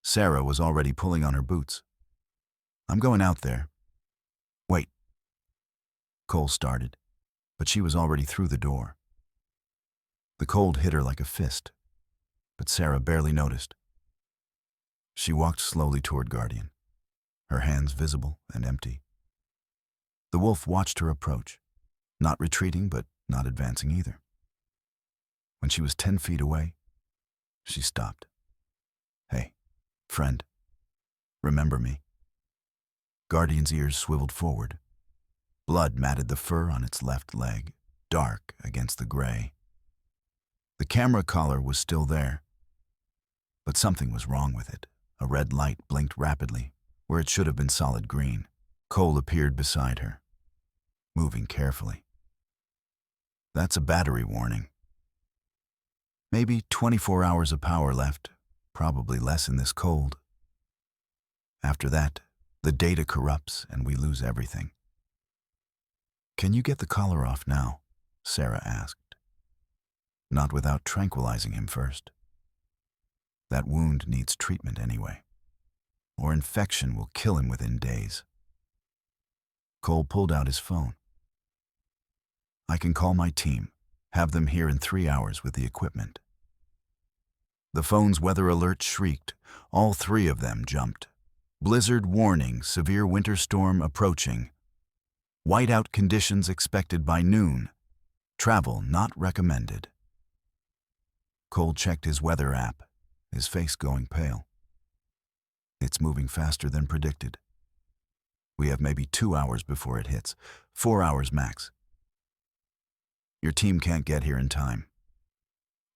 Speaker 1: Sarah was already pulling on her boots. I'm going out there. Wait. Cole started, but she was already through the door. The cold hit her like a fist, but Sarah barely noticed. She walked slowly toward Guardian, her hands visible and empty. The wolf watched her approach, not retreating but not advancing either. When she was 10 feet away, she stopped. Hey, friend, remember me? Guardian's ears swiveled forward. Blood matted the fur on its left leg, dark against the gray. The camera collar was still there, but something was wrong with it. A red light blinked rapidly, where it should have been solid green. Cole appeared beside her, moving carefully. That's a battery warning. Maybe 24 hours of power left, probably less in this cold. After that, the data corrupts and we lose everything. Can you get the collar off now? Sarah asked. Not without tranquilizing him first. That wound needs treatment anyway, or infection will kill him within days. Cole pulled out his phone. I can call my team, have them here in 3 hours with the equipment. The phone's weather alert shrieked. All 3 of them jumped. Blizzard warning, severe winter storm approaching. Whiteout conditions expected by noon. Travel not recommended. Cole checked his weather app, his face going pale. It's moving faster than predicted. We have maybe 2 hours before it hits, 4 hours max. Your team can't get here in time,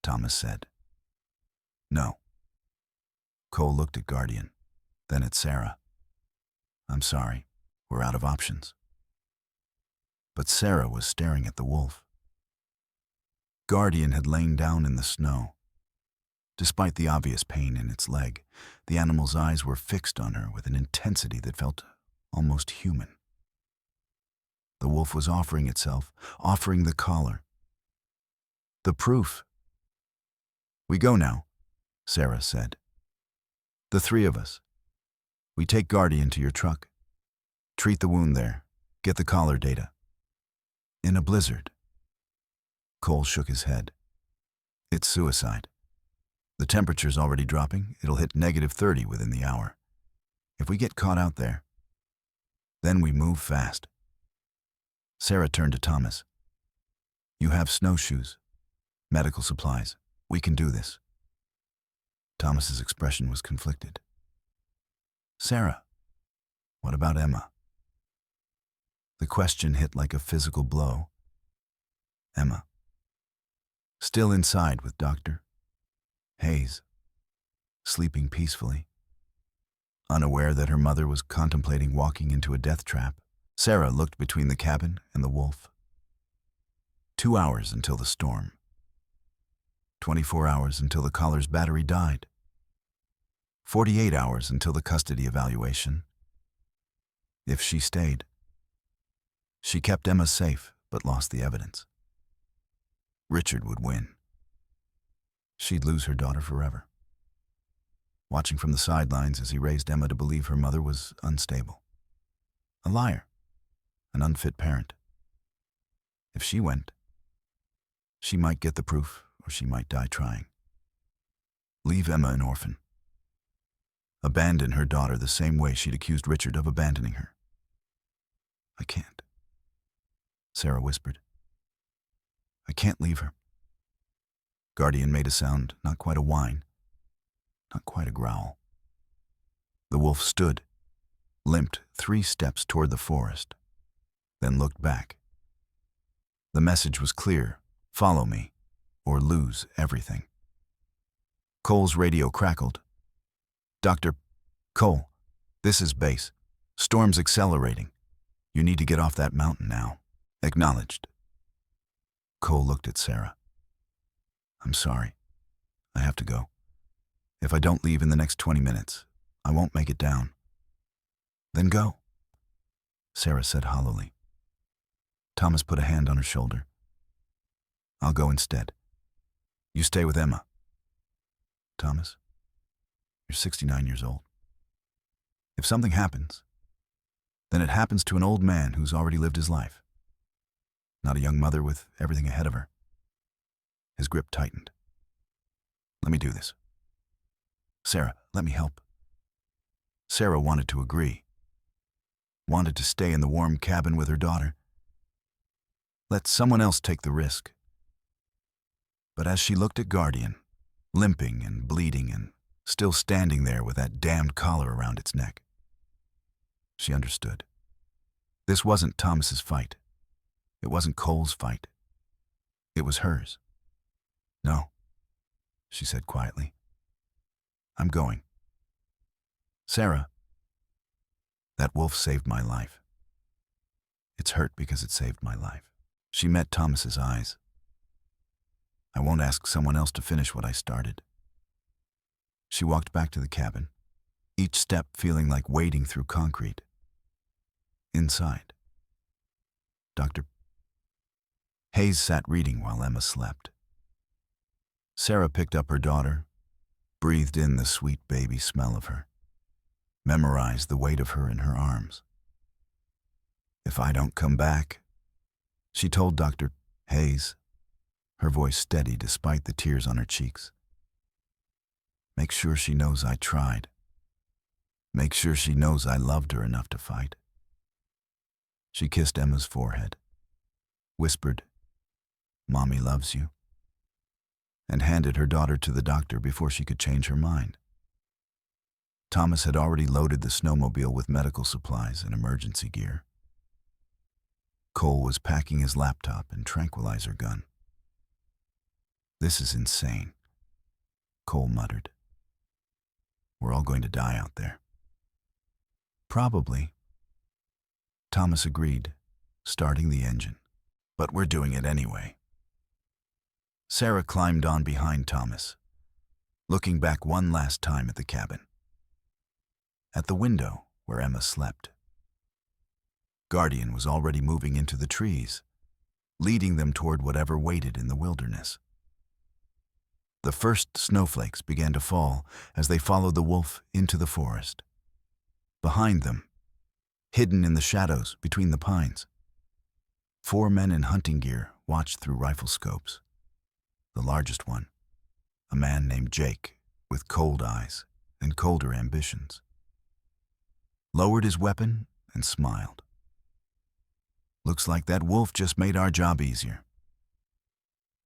Speaker 1: Thomas said. No. Cole looked at Guardian, then at Sarah. I'm sorry, we're out of options. But Sarah was staring at the wolf. Guardian had lain down in the snow. Despite the obvious pain in its leg, the animal's eyes were fixed on her with an intensity that felt almost human. The wolf was offering itself, offering the collar. The proof. We go now, Sarah said. The 3 of us. We take Guardian to your truck. Treat the wound there. Get the collar data. In a blizzard. Cole shook his head. It's suicide. The temperature's already dropping. It'll hit -30 within the hour. If we get caught out there, then we move fast. Sarah turned to Thomas. You have snowshoes, medical supplies. We can do this. Thomas's expression was conflicted. Sarah, What about Emma? The question hit like a physical blow. Emma. Still inside with Dr. Hayes, sleeping peacefully. Unaware that her mother was contemplating walking into a death trap, Sarah looked between the cabin and the wolf. 2 hours until the storm. 24 hours until the collar's battery died. 48 hours until the custody evaluation. If she stayed. She kept Emma safe, but lost the evidence. Richard would win. She'd lose her daughter forever. Watching from the sidelines as he raised Emma to believe her mother was unstable. A liar. An unfit parent. If she went, she might get the proof, or she might die trying. Leave Emma an orphan. Abandon her daughter the same way she'd accused Richard of abandoning her. I can't, Sarah whispered. I can't leave her. Guardian made a sound, not quite a whine, not quite a growl. The wolf stood, limped 3 steps toward the forest, then looked back. The message was clear: follow me, or lose everything. Cole's radio crackled. Dr. Cole, this is base. Storm's accelerating. You need to get off that mountain now. Acknowledged. Cole looked at Sarah. I'm sorry. I have to go. If I don't leave in the next 20 minutes, I won't make it down. Then go, Sarah said hollowly. Thomas put a hand on her shoulder. I'll go instead. You stay with Emma. Thomas, you're 69 years old. If something happens, then it happens to an old man who's already lived his life, not a young mother with everything ahead of her. His grip tightened. Let me do this. Sarah, let me help. Sarah wanted to agree. Wanted to stay in the warm cabin with her daughter. Let someone else take the risk. But as she looked at Guardian, limping and bleeding and still standing there with that damned collar around its neck, she understood. This wasn't Thomas's fight. It wasn't Cole's fight. It was hers. No, she said quietly. I'm going. Sarah, that wolf saved my life. It's hurt because it saved my life. She met Thomas's eyes. I won't ask someone else to finish what I started. She walked back to the cabin, each step feeling like wading through concrete. Inside, Dr. Hayes sat reading while Emma slept. Sarah picked up her daughter, breathed in the sweet baby smell of her, memorized the weight of her in her arms. If I don't come back, she told Dr. Hayes, her voice steady despite the tears on her cheeks. Make sure she knows I tried. Make sure she knows I loved her enough to fight. She kissed Emma's forehead, whispered, Mommy loves you, and handed her daughter to the doctor before she could change her mind. Thomas had already loaded the snowmobile with medical supplies and emergency gear. Cole was packing his laptop and tranquilizer gun. This is insane, Cole muttered. We're all going to die out there. Probably, Thomas agreed, starting the engine. But we're doing it anyway. Sarah climbed on behind Thomas, looking back one last time at the cabin. At the window where Emma slept. Guardian was already moving into the trees, leading them toward whatever waited in the wilderness. The first snowflakes began to fall as they followed the wolf into the forest. Behind them, hidden in the shadows between the pines, 4 men in hunting gear watched through rifle scopes. The largest one, a man named Jake, with cold eyes and colder ambitions, lowered his weapon and smiled. Looks like that wolf just made our job easier,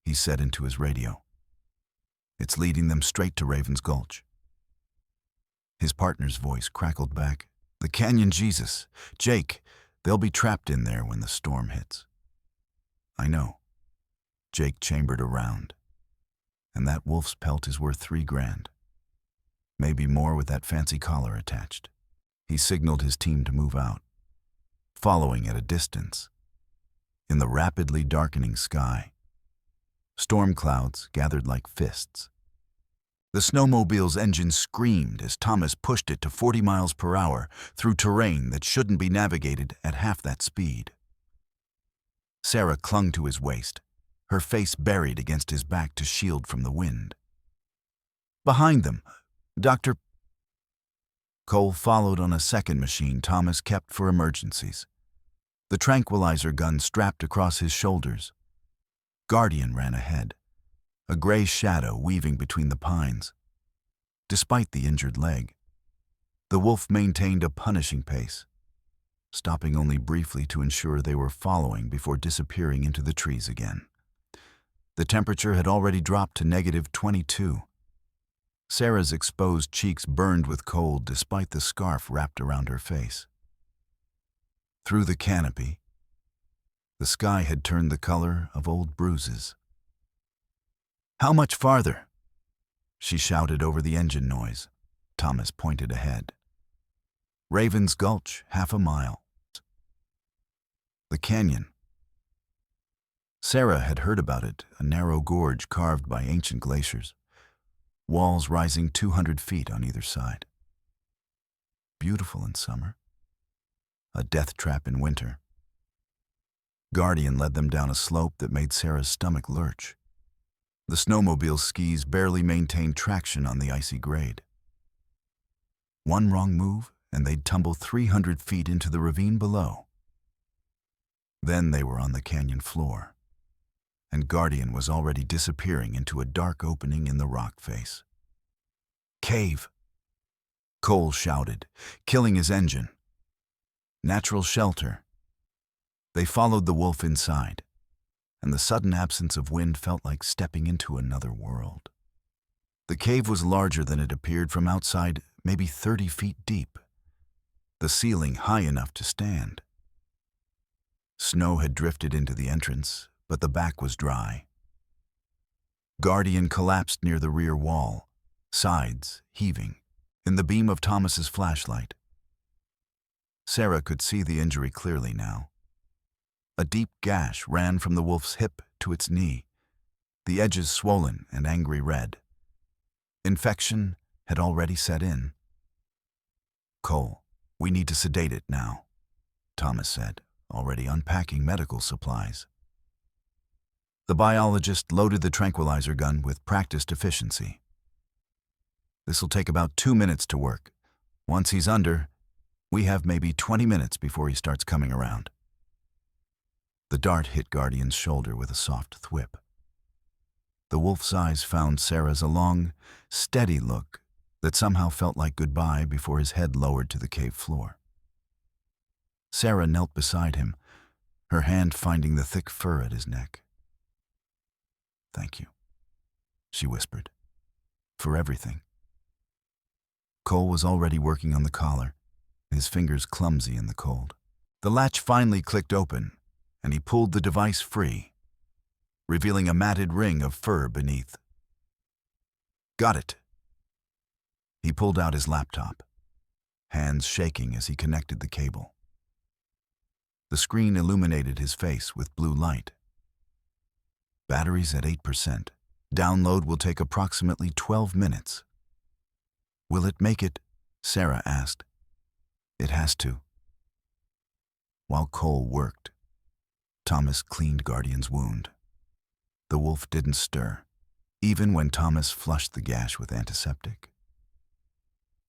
Speaker 1: he said into his radio. It's leading them straight to Raven's Gulch. His partner's voice crackled back. The canyon, Jesus. Jake, they'll be trapped in there when the storm hits. I know. Jake chambered around. And that wolf's pelt is worth $3,000. Maybe more with that fancy collar attached. He signaled his team to move out, following at a distance. In the rapidly darkening sky, storm clouds gathered like fists. The snowmobile's engine screamed as Thomas pushed it to 40 miles per hour through terrain that shouldn't be navigated at half that speed. Sarah clung to his waist, her face buried against his back to shield from the wind. Behind them, Dr. Cole followed on a second machine Thomas kept for emergencies, the tranquilizer gun strapped across his shoulders. Guardian ran ahead, a gray shadow weaving between the pines. Despite the injured leg, the wolf maintained a punishing pace, stopping only briefly to ensure they were following before disappearing into the trees again. The temperature had already dropped to -22. Sarah's exposed cheeks burned with cold despite the scarf wrapped around her face. Through the canopy, the sky had turned the color of old bruises. "How much farther?" she shouted over the engine noise. Thomas pointed ahead. "Raven's Gulch, half a mile." The canyon. Sarah had heard about it, a narrow gorge carved by ancient glaciers, walls rising 200 feet on either side. Beautiful in summer, a death trap in winter. Guardian led them down a slope that made Sarah's stomach lurch. The snowmobile's skis barely maintained traction on the icy grade. One wrong move, and they'd tumble 300 feet into the ravine below. Then they were on the canyon floor, and Guardian was already disappearing into a dark opening in the rock face. "Cave!" Cole shouted, killing his engine. Natural shelter. They followed the wolf inside, and the sudden absence of wind felt like stepping into another world. The cave was larger than it appeared from outside, maybe 30 feet deep, the ceiling high enough to stand. Snow had drifted into the entrance, but the back was dry. Guardian collapsed near the rear wall, sides heaving, in the beam of Thomas's flashlight. Sarah could see the injury clearly now. A deep gash ran from the wolf's hip to its knee, the edges swollen and angry red. Infection had already set in. "Cole, we need to sedate it now," Thomas said, already unpacking medical supplies. The biologist loaded the tranquilizer gun with practiced efficiency. "This'll take about 2 minutes to work. Once he's under, we have maybe 20 minutes before he starts coming around." The dart hit Guardian's shoulder with a soft thwip. The wolf's eyes found Sarah's a long, steady look that somehow felt like goodbye before his head lowered to the cave floor. Sarah knelt beside him, her hand finding the thick fur at his neck. "Thank you," she whispered, "for everything." Cole was already working on the collar, his fingers clumsy in the cold. The latch finally clicked open, and he pulled the device free, revealing a matted ring of fur beneath. "Got it." He pulled out his laptop, hands shaking as he connected the cable. The screen illuminated his face with blue light. "Batteries at 8%. Download will take approximately 12 minutes. "Will it make it?" Sarah asked. "It has to." While Cole worked, Thomas cleaned Guardian's wound. The wolf didn't stir, even when Thomas flushed the gash with antiseptic.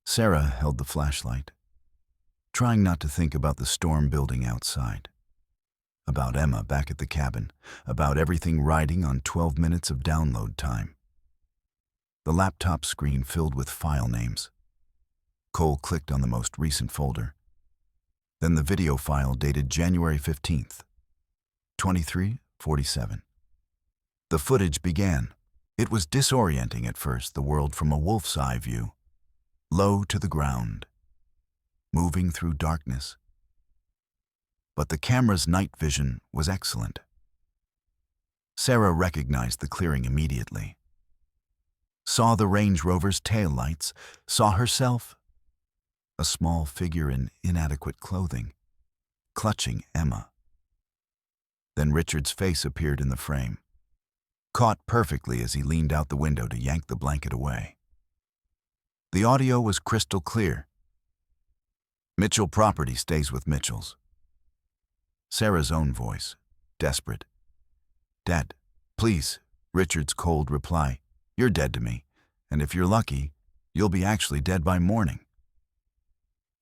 Speaker 1: Sarah held the flashlight, trying not to think about the storm building outside, about Emma back at the cabin, about everything riding on 12 minutes of download time. The laptop screen filled with file names. Cole clicked on the most recent folder. Then the video file dated January 15th, 23:47. The footage began. It was disorienting at first, the world from a wolf's eye view, low to the ground. moving through darkness. But the camera's night vision was excellent. Sarah recognized the clearing immediately. Saw the Range Rover's taillights, saw herself, a small figure in inadequate clothing, clutching Emma. Then Richard's face appeared in the frame, caught perfectly as he leaned out the window to yank the blanket away. The audio was crystal clear. Mitchell property stays with Mitchells. Sarah's own voice, desperate. Dad, please, Richard's cold reply. You're dead to me, and if you're lucky, you'll be actually dead by morning.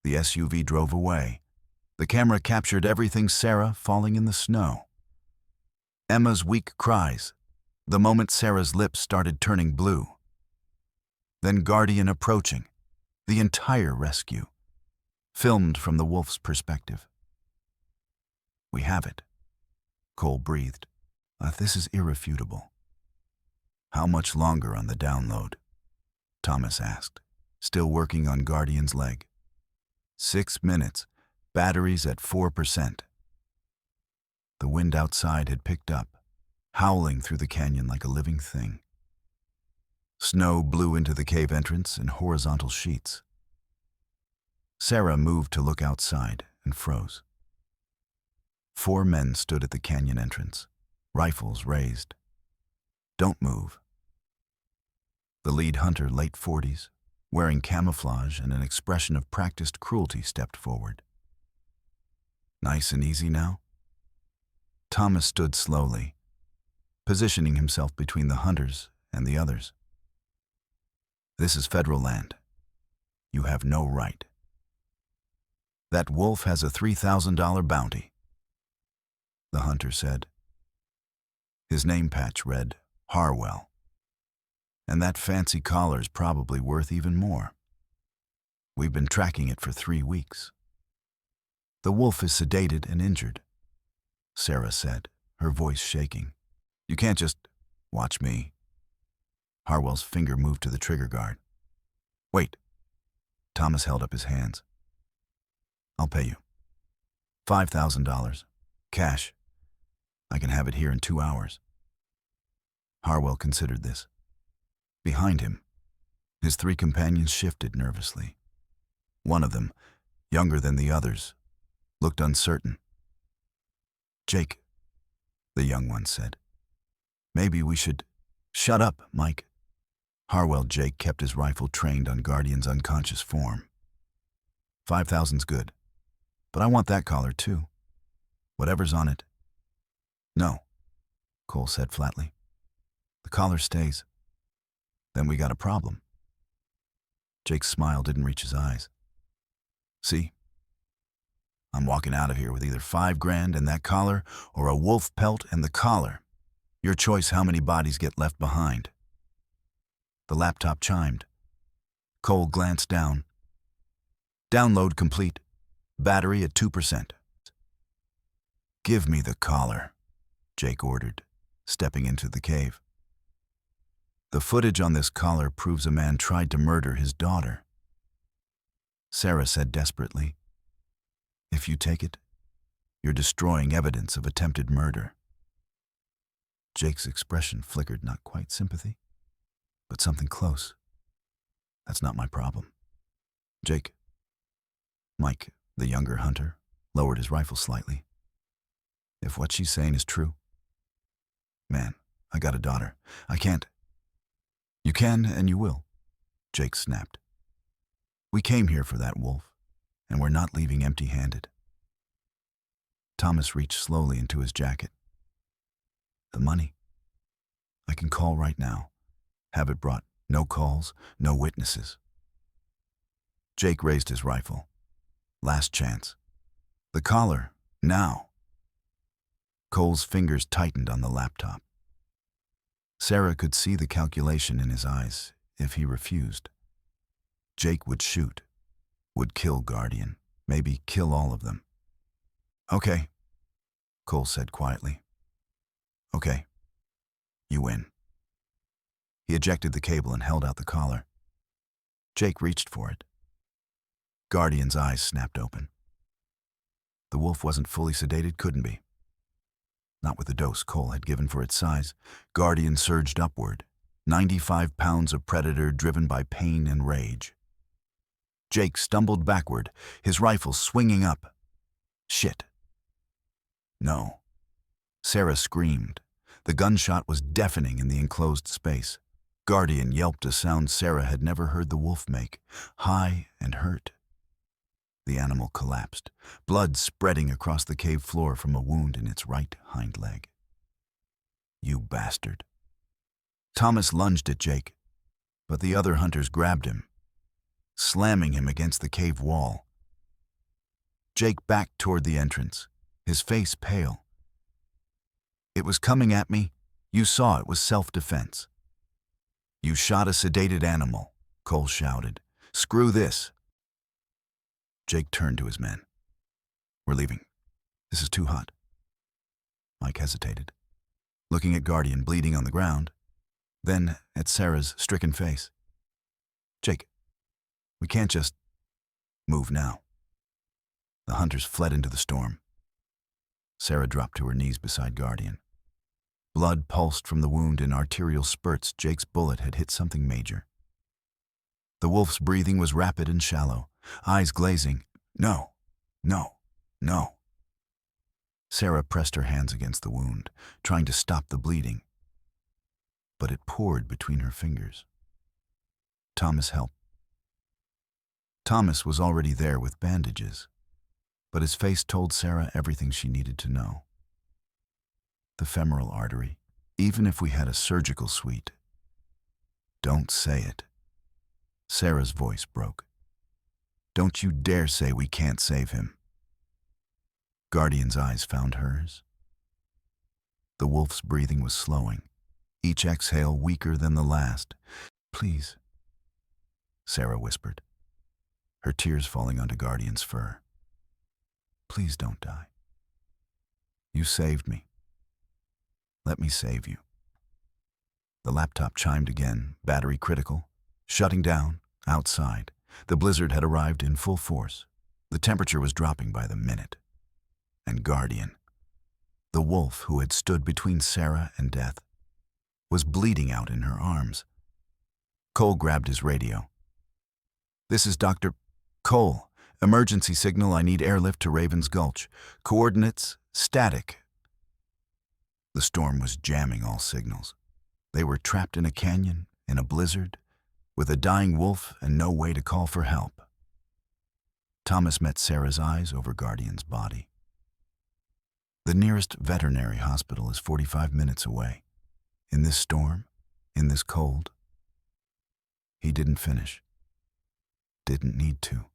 Speaker 1: The SUV drove away. The camera captured everything: Sarah falling in the snow, Emma's weak cries, the moment Sarah's lips started turning blue. Then Guardian approaching, the entire rescue, filmed from the wolf's perspective. We have it, Cole breathed. This is irrefutable. How much longer on the download? Thomas asked, still working on Guardian's leg. 6 minutes, batteries at 4%. The wind outside had picked up, howling through the canyon like a living thing. Snow blew into the cave entrance in horizontal sheets. Sarah moved to look outside and froze. 4 men stood at the canyon entrance, rifles raised. Don't move. The lead hunter, late 40s, wearing camouflage and an expression of practiced cruelty, stepped forward. Nice and easy now? Thomas stood slowly, positioning himself between the hunters and the others. This is federal land. You have no right. That wolf has a $3,000 bounty, the hunter said. His name patch read Harwell, and that fancy collar's probably worth even more. We've been tracking it for 3 weeks. The wolf is sedated and injured, Sarah said, her voice shaking. You can't just watch me. Harwell's finger moved to the trigger guard. Wait. Thomas held up his hands. I'll pay you. $5,000. Cash. I can have it here in 2 hours. Harwell considered this. Behind him, his 3 companions shifted nervously. One of them, younger than the others, looked uncertain. Jake, the young one said. Maybe we should... Shut up, Mike. Harwell Jake kept his rifle trained on Guardian's unconscious form. 5,000's good, but I want that collar too. Whatever's on it. No, Cole said flatly. The collar stays. Then we got a problem. Jake's smile didn't reach his eyes. See? I'm walking out of here with either $5,000 and that collar, or a wolf pelt and the collar. Your choice how many bodies get left behind. The laptop chimed. Cole glanced down. Download complete. Battery at 2%. Give me the collar, Jake ordered, stepping into the cave. The footage on this collar proves a man tried to murder his daughter. Sarah said desperately, if you take it, you're destroying evidence of attempted murder. Jake's expression flickered, not quite sympathy, but something close. That's not my problem. Jake. Mike, the younger hunter, lowered his rifle slightly. If what she's saying is true. Man, I got a daughter. I can't. You can and you will, Jake snapped. We came here for that wolf, and we're not leaving empty-handed. Thomas reached slowly into his jacket. The money. I can call right now. Have it brought. No calls, no witnesses. Jake raised his rifle. Last chance. The collar, now. Cole's fingers tightened on the laptop. Sarah could see the calculation in his eyes. If he refused, Jake would shoot, would kill Guardian, maybe kill all of them. Okay, Cole said quietly. Okay, you win. He ejected the cable and held out the collar. Jake reached for it. Guardian's eyes snapped open. The wolf wasn't fully sedated, couldn't be. Not with the dose Cole had given for its size. Guardian surged upward, 95 pounds of predator driven by pain and rage. Jake stumbled backward, his rifle swinging up. Shit. No. Sarah screamed. The gunshot was deafening in the enclosed space. Guardian yelped a sound Sarah had never heard the wolf make, high and hurt. The animal collapsed, blood spreading across the cave floor from a wound in its right hind leg. You bastard. Thomas lunged at Jake, but the other hunters grabbed him, slamming him against the cave wall. Jake backed toward the entrance, his face pale. It was coming at me. You saw it was self-defense. You shot a sedated animal, Cole shouted. Screw this. Jake turned to his men. We're leaving. This is too hot. Mike hesitated, looking at Guardian bleeding on the ground, then at Sarah's stricken face. Jake, we can't just move now. The hunters fled into the storm. Sarah dropped to her knees beside Guardian. Blood pulsed from the wound in arterial spurts. Jake's bullet had hit something major. The wolf's breathing was rapid and shallow, eyes glazing. No, no, no. Sarah pressed her hands against the wound, trying to stop the bleeding. But it poured between her fingers. Thomas helped. Thomas was already there with bandages, but his face told Sarah everything she needed to know. The femoral artery, even if we had a surgical suite. Don't say it. Sarah's voice broke. Don't you dare say we can't save him. Guardian's eyes found hers. The wolf's breathing was slowing, each exhale weaker than the last. Please, Sarah whispered, her tears falling onto Guardian's fur. Please don't die. You saved me. Let me save you. The laptop chimed again, battery critical, shutting down, outside. The blizzard had arrived in full force. The temperature was dropping by the minute. And Guardian, the wolf who had stood between Sarah and death, was bleeding out in her arms. Cole grabbed his radio. This is Dr. Cole. Emergency signal. I need airlift to Raven's Gulch. Coordinates, static. The storm was jamming all signals. They were trapped in a canyon, in a blizzard, with a dying wolf and no way to call for help. Thomas met Sarah's eyes over Guardian's body. The nearest veterinary hospital is 45 minutes away. In this storm, in this cold. He didn't finish. Didn't need to.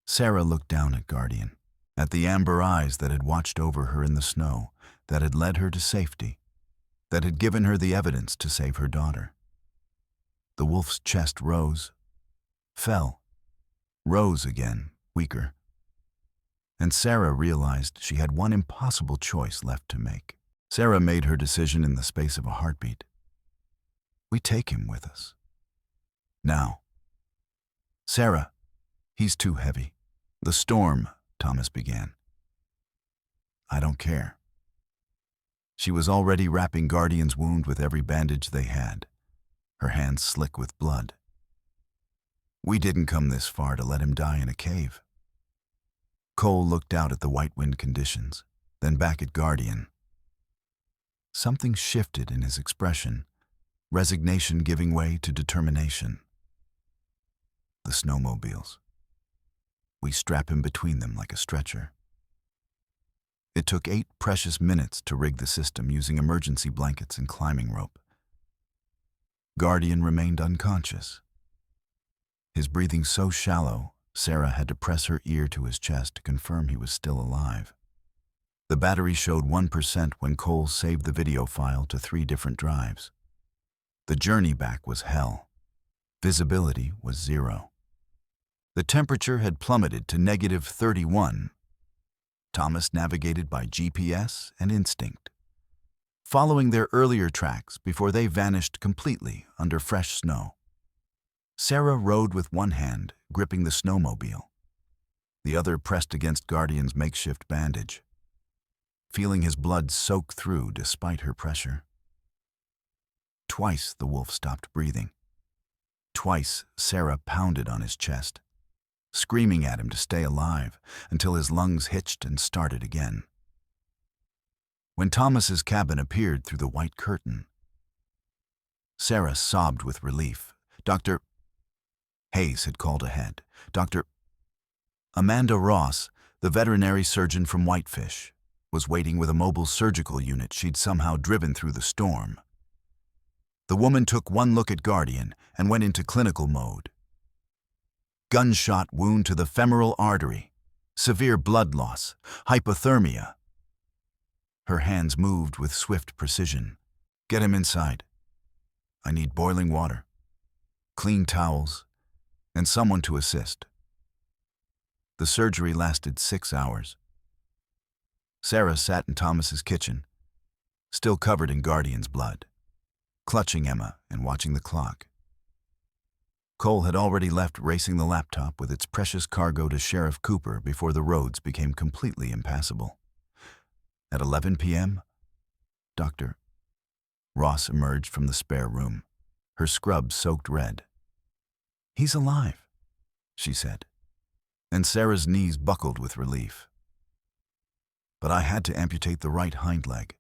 Speaker 1: Sarah looked down at Guardian, at the amber eyes that had watched over her in the snow, that had led her to safety, that had given her the evidence to save her daughter. The wolf's chest rose, fell, rose again, weaker. And Sarah realized she had one impossible choice left to make. Sarah made her decision in the space of a heartbeat. We take him with us. Now. Sarah, he's too heavy. The storm, Thomas began. I don't care. She was already wrapping Guardian's wound with every bandage they had, her hands slick with blood. We didn't come this far to let him die in a cave. Cole looked out at the white wind conditions, then back at Guardian. Something shifted in his expression, resignation giving way to determination. The snowmobiles. We strap him between them like a stretcher. It took 8 precious minutes to rig the system using emergency blankets and climbing rope. Guardian remained unconscious. His breathing so shallow, Sarah had to press her ear to his chest to confirm he was still alive. The battery showed 1% when Cole saved the video file to 3 different drives. The journey back was hell. Visibility was 0. The temperature had plummeted to -31. Thomas navigated by GPS and instinct, following their earlier tracks before they vanished completely under fresh snow. Sarah rode with one hand, gripping the snowmobile. The other pressed against Guardian's makeshift bandage, feeling his blood soak through despite her pressure. Twice the wolf stopped breathing. Twice Sarah pounded on his chest, screaming at him to stay alive until his lungs hitched and started again. When Thomas's cabin appeared through the white curtain, Sarah sobbed with relief. Dr. Hayes had called ahead. Dr. Amanda Ross, the veterinary surgeon from Whitefish, was waiting with a mobile surgical unit she'd somehow driven through the storm. The woman took one look at Guardian and went into clinical mode. Gunshot wound to the femoral artery, severe blood loss, hypothermia. Her hands moved with swift precision. Get him inside. I need boiling water, clean towels, and someone to assist. The surgery lasted 6 hours. Sarah sat in Thomas's kitchen, still covered in Guardian's blood, clutching Emma and watching the clock. Cole had already left, racing the laptop with its precious cargo to Sheriff Cooper before the roads became completely impassable. At 11 p.m., Dr. Ross emerged from the spare room, her scrub soaked red. He's alive, she said, and Sarah's knees buckled with relief. But I had to amputate the right hind leg.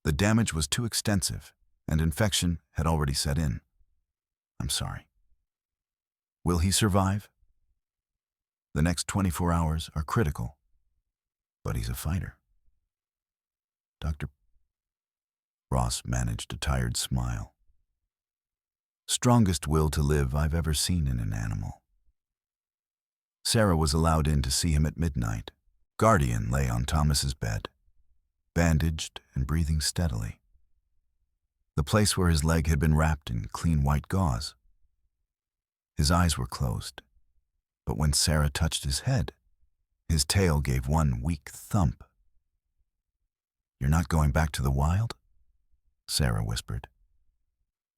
Speaker 1: The damage was too extensive, and infection had already set in. I'm sorry. Will he survive? The next 24 hours are critical, but he's a fighter. Dr. Ross managed a tired smile. Strongest will to live I've ever seen in an animal. Sarah was allowed in to see him at midnight. Guardian lay on Thomas's bed, bandaged and breathing steadily. The place where his leg had been wrapped in clean white gauze. His eyes were closed, but when Sarah touched his head, his tail gave one weak thump. You're not going back to the wild? Sarah whispered.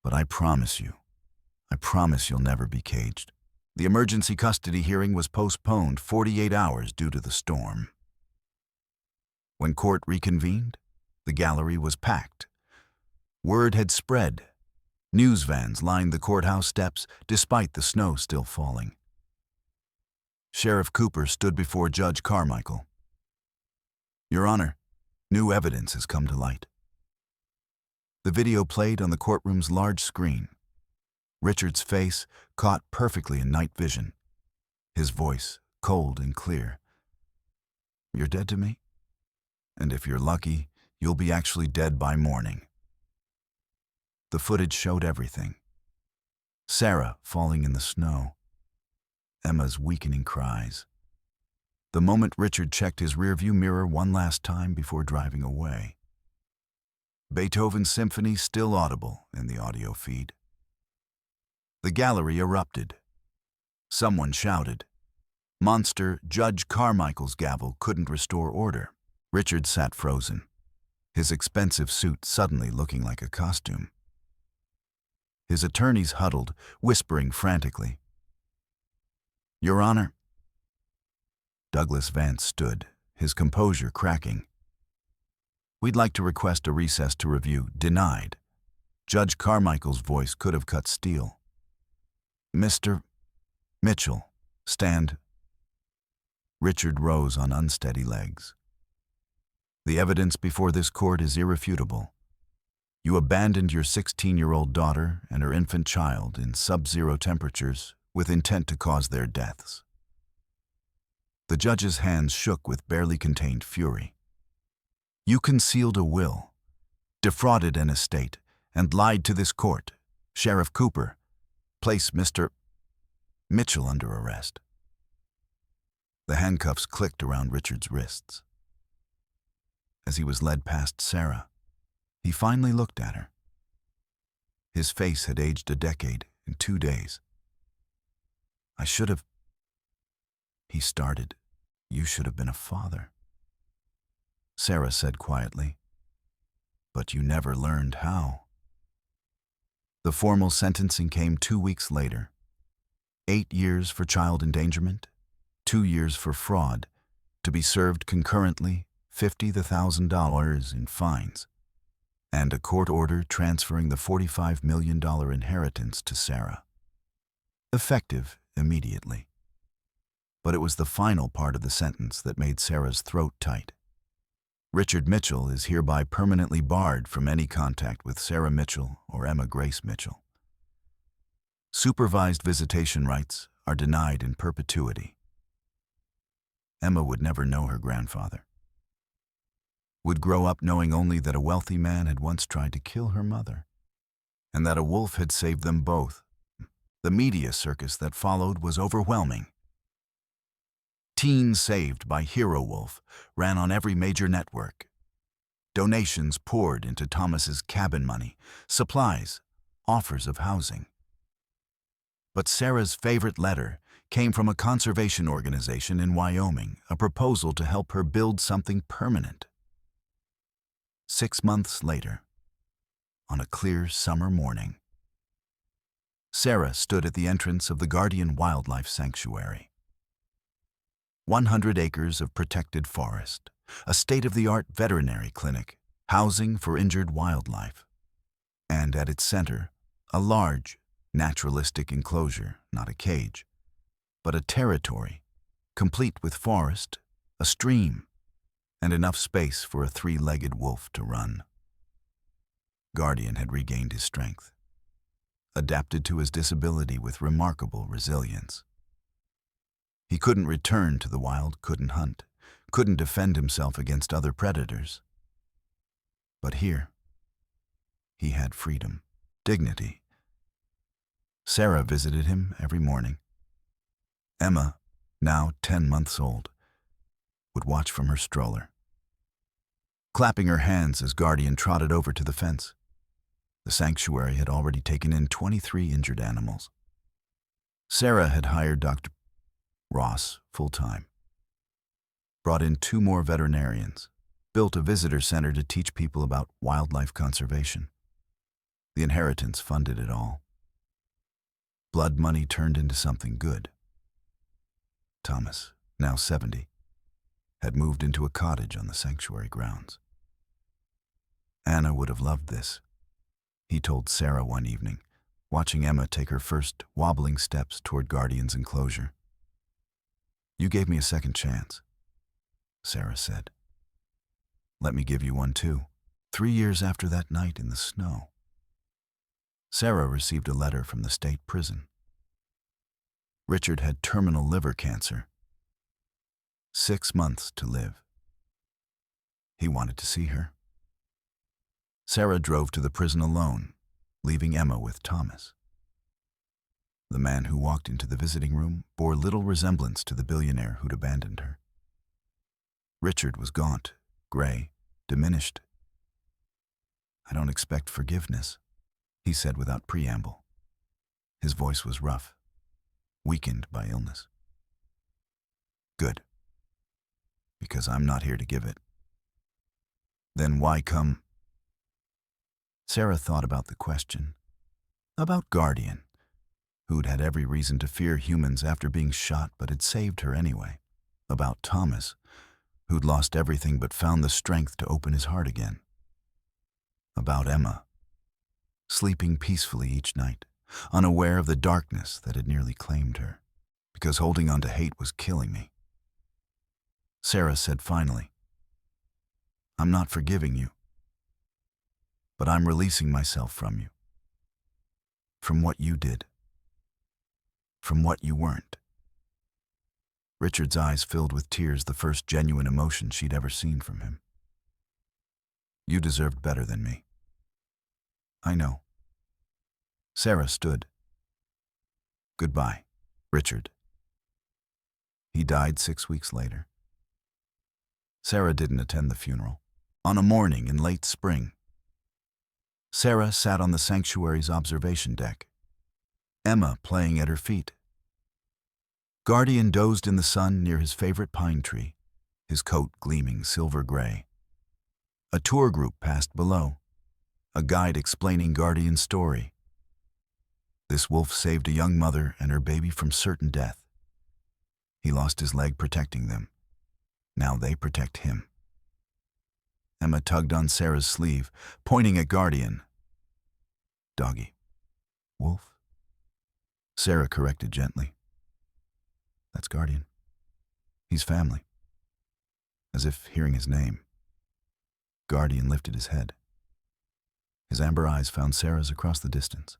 Speaker 1: But I promise you'll never be caged. The emergency custody hearing was postponed 48 hours due to the storm. When court reconvened, the gallery was packed. Word had spread. News vans lined the courthouse steps despite the snow still falling. Sheriff Cooper stood before Judge Carmichael. Your Honor, new evidence has come to light. The video played on the courtroom's large screen. Richard's face caught perfectly in night vision. His voice cold and clear. You're dead to me? And if you're lucky, you'll be actually dead by morning. The footage showed everything. Sarah falling in the snow. Emma's weakening cries. The moment Richard checked his rearview mirror one last time before driving away. Beethoven's symphony still audible in the audio feed. The gallery erupted. Someone shouted. Monster Judge Carmichael's gavel couldn't restore order. Richard sat frozen, his expensive suit suddenly looking like a costume. His attorneys huddled, whispering frantically. Your Honor. Douglas Vance stood, his composure cracking. We'd like to request a recess to review. Denied. Judge Carmichael's voice could have cut steel. Mr. Mitchell, stand. Richard rose on unsteady legs. The evidence before this court is irrefutable. You abandoned your 16-year-old daughter and her infant child in sub-zero temperatures with intent to cause their deaths. The judge's hands shook with barely contained fury. You concealed a will, defrauded an estate, and lied to this court. Sheriff Cooper, place Mr. Mitchell under arrest. The handcuffs clicked around Richard's wrists. As he was led past Sarah, he finally looked at her. His face had aged a decade in 2 days. I should have... He started. You should have been a father. Sarah said quietly. But you never learned how. The formal sentencing came 2 weeks later. 8 years for child endangerment, 2 years for fraud, to be served concurrently, $50,000 in fines, and a court order transferring the $45 million inheritance to Sarah. Effective immediately. But it was the final part of the sentence that made Sarah's throat tight. Richard Mitchell is hereby permanently barred from any contact with Sarah Mitchell or Emma Grace Mitchell. Supervised visitation rights are denied in perpetuity. Emma would never know her grandfather. Would grow up knowing only that a wealthy man had once tried to kill her mother, and that a wolf had saved them both. The media circus that followed was overwhelming. Teen Saved by Hero Wolf ran on every major network. Donations poured into Thomas's cabin money, supplies, offers of housing. But Sarah's favorite letter came from a conservation organization in Wyoming, a proposal to help her build something permanent. 6 months later, on a clear summer morning, Sarah stood at the entrance of the Guardian Wildlife Sanctuary. 100 acres of protected forest, a state-of-the-art veterinary clinic, housing for injured wildlife, and at its center, a large, naturalistic enclosure, not a cage, but a territory, complete with forest, a stream, and enough space for a 3-legged wolf to run. Guardian had regained his strength, adapted to his disability with remarkable resilience. He couldn't return to the wild, couldn't hunt, couldn't defend himself against other predators. But here, he had freedom, dignity. Sarah visited him every morning. Emma, now 10 months old, would watch from her stroller, clapping her hands as Guardian trotted over to the fence. The sanctuary had already taken in 23 injured animals. Sarah had hired Dr. Ross full-time, brought in 2 more veterinarians, built a visitor center to teach people about wildlife conservation. The inheritance funded it all. Blood money turned into something good. Thomas, now 70, had moved into a cottage on the sanctuary grounds. Anna would have loved this, he told Sarah one evening, watching Emma take her first wobbling steps toward Guardian's enclosure. "You gave me a second chance," Sarah said. "Let me give you one too. 3 years after that night in the snow." Sarah received a letter from the state prison. Richard had terminal liver cancer. 6 months to live. He wanted to see her. Sarah drove to the prison alone, leaving Emma with Thomas. The man who walked into the visiting room bore little resemblance to the billionaire who'd abandoned her. Richard was gaunt, gray, diminished. "I don't expect forgiveness," he said without preamble. His voice was rough, weakened by illness. "Good. Because I'm not here to give it." "Then why come?" Sarah thought about the question. About Guardian, who'd had every reason to fear humans after being shot but had saved her anyway. About Thomas, who'd lost everything but found the strength to open his heart again. About Emma, sleeping peacefully each night, unaware of the darkness that had nearly claimed her, because holding on to hate was killing me. Sarah said finally, "I'm not forgiving you, but I'm releasing myself from you. From what you did. From what you weren't." Richard's eyes filled with tears, the first genuine emotion she'd ever seen from him. "You deserved better than me." "I know." Sarah stood. "Goodbye, Richard." He died 6 weeks later. Sarah didn't attend the funeral. On a morning in late spring, Sarah sat on the sanctuary's observation deck, Emma playing at her feet. Guardian dozed in the sun near his favorite pine tree, his coat gleaming silver gray. A tour group passed below, a guide explaining Guardian's story. This wolf saved a young mother and her baby from certain death. He lost his leg protecting them. Now they protect him. Emma tugged on Sarah's sleeve, pointing at Guardian. Doggy. Wolf? Sarah corrected gently. That's Guardian. He's family. As if hearing his name. Guardian lifted his head. His amber eyes found Sarah's across the distance.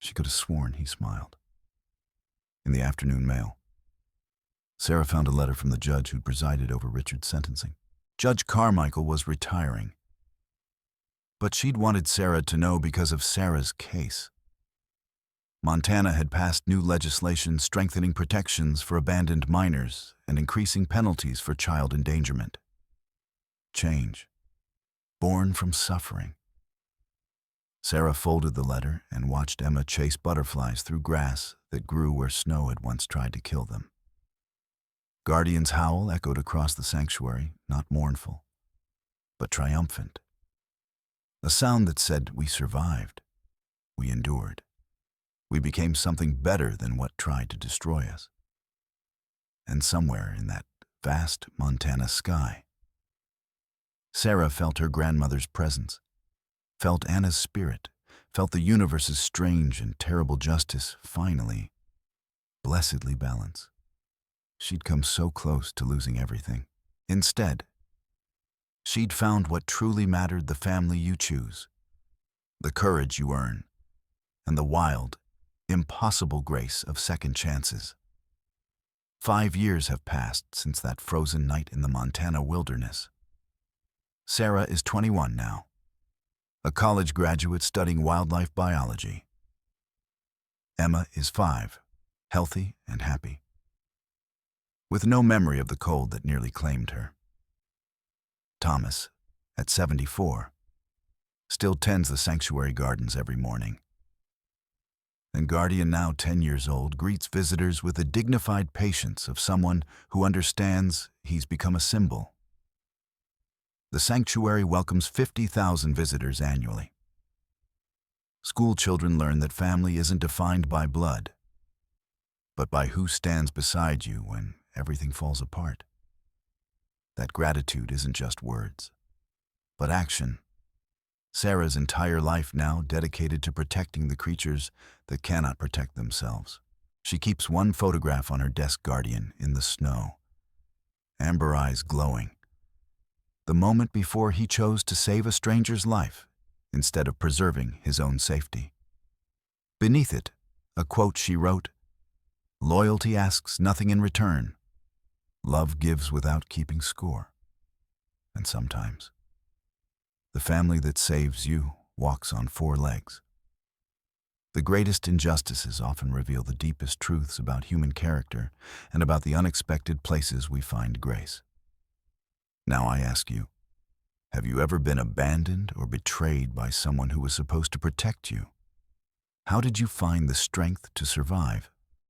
Speaker 1: She could have sworn he smiled. In the afternoon mail, Sarah found a letter from the judge who'd presided over Richard's sentencing. Judge Carmichael was retiring. But she'd wanted Sarah to know because of Sarah's case. Montana had passed new legislation strengthening protections for abandoned minors and increasing penalties for child endangerment. Change, born from suffering. Sarah folded the letter and watched Emma chase butterflies through grass that grew where snow had once tried to kill them. Guardian's howl echoed across the sanctuary, not mournful, but triumphant. A sound that said, we survived, we endured. We became something better than what tried to destroy us. And somewhere in that vast Montana sky, Sarah felt her grandmother's presence, felt Anna's spirit, felt the universe's strange and terrible justice finally, blessedly balance. She'd come so close to losing everything. Instead, she'd found what truly mattered: the family you choose, the courage you earn, and the wild, impossible grace of second chances. 5 years have passed since that frozen night in the Montana wilderness. Sarah is 21 now, a college graduate studying wildlife biology. Emma is 5, healthy and happy, with no memory of the cold that nearly claimed her. Thomas, at 74, still tends the sanctuary gardens every morning. And Guardian, now 10 years old, greets visitors with the dignified patience of someone who understands he's become a symbol. The sanctuary welcomes 50,000 visitors annually. School children learn that family isn't defined by blood, but by who stands beside you when everything falls apart. That gratitude isn't just words, but action. Sarah's entire life now dedicated to protecting the creatures that cannot protect themselves. She keeps one photograph on her desk, Guardian, in the snow, amber eyes glowing. The moment before he chose to save a stranger's life instead of preserving his own safety. Beneath it, a quote she wrote, "Loyalty asks nothing in return. Love gives without keeping score." And sometimes, the family that saves you walks on 4 legs. The greatest injustices often reveal the deepest truths about human character and about the unexpected places we find grace. Now I ask you, have you ever been abandoned or betrayed by someone who was supposed to protect you? How did you find the strength to survive?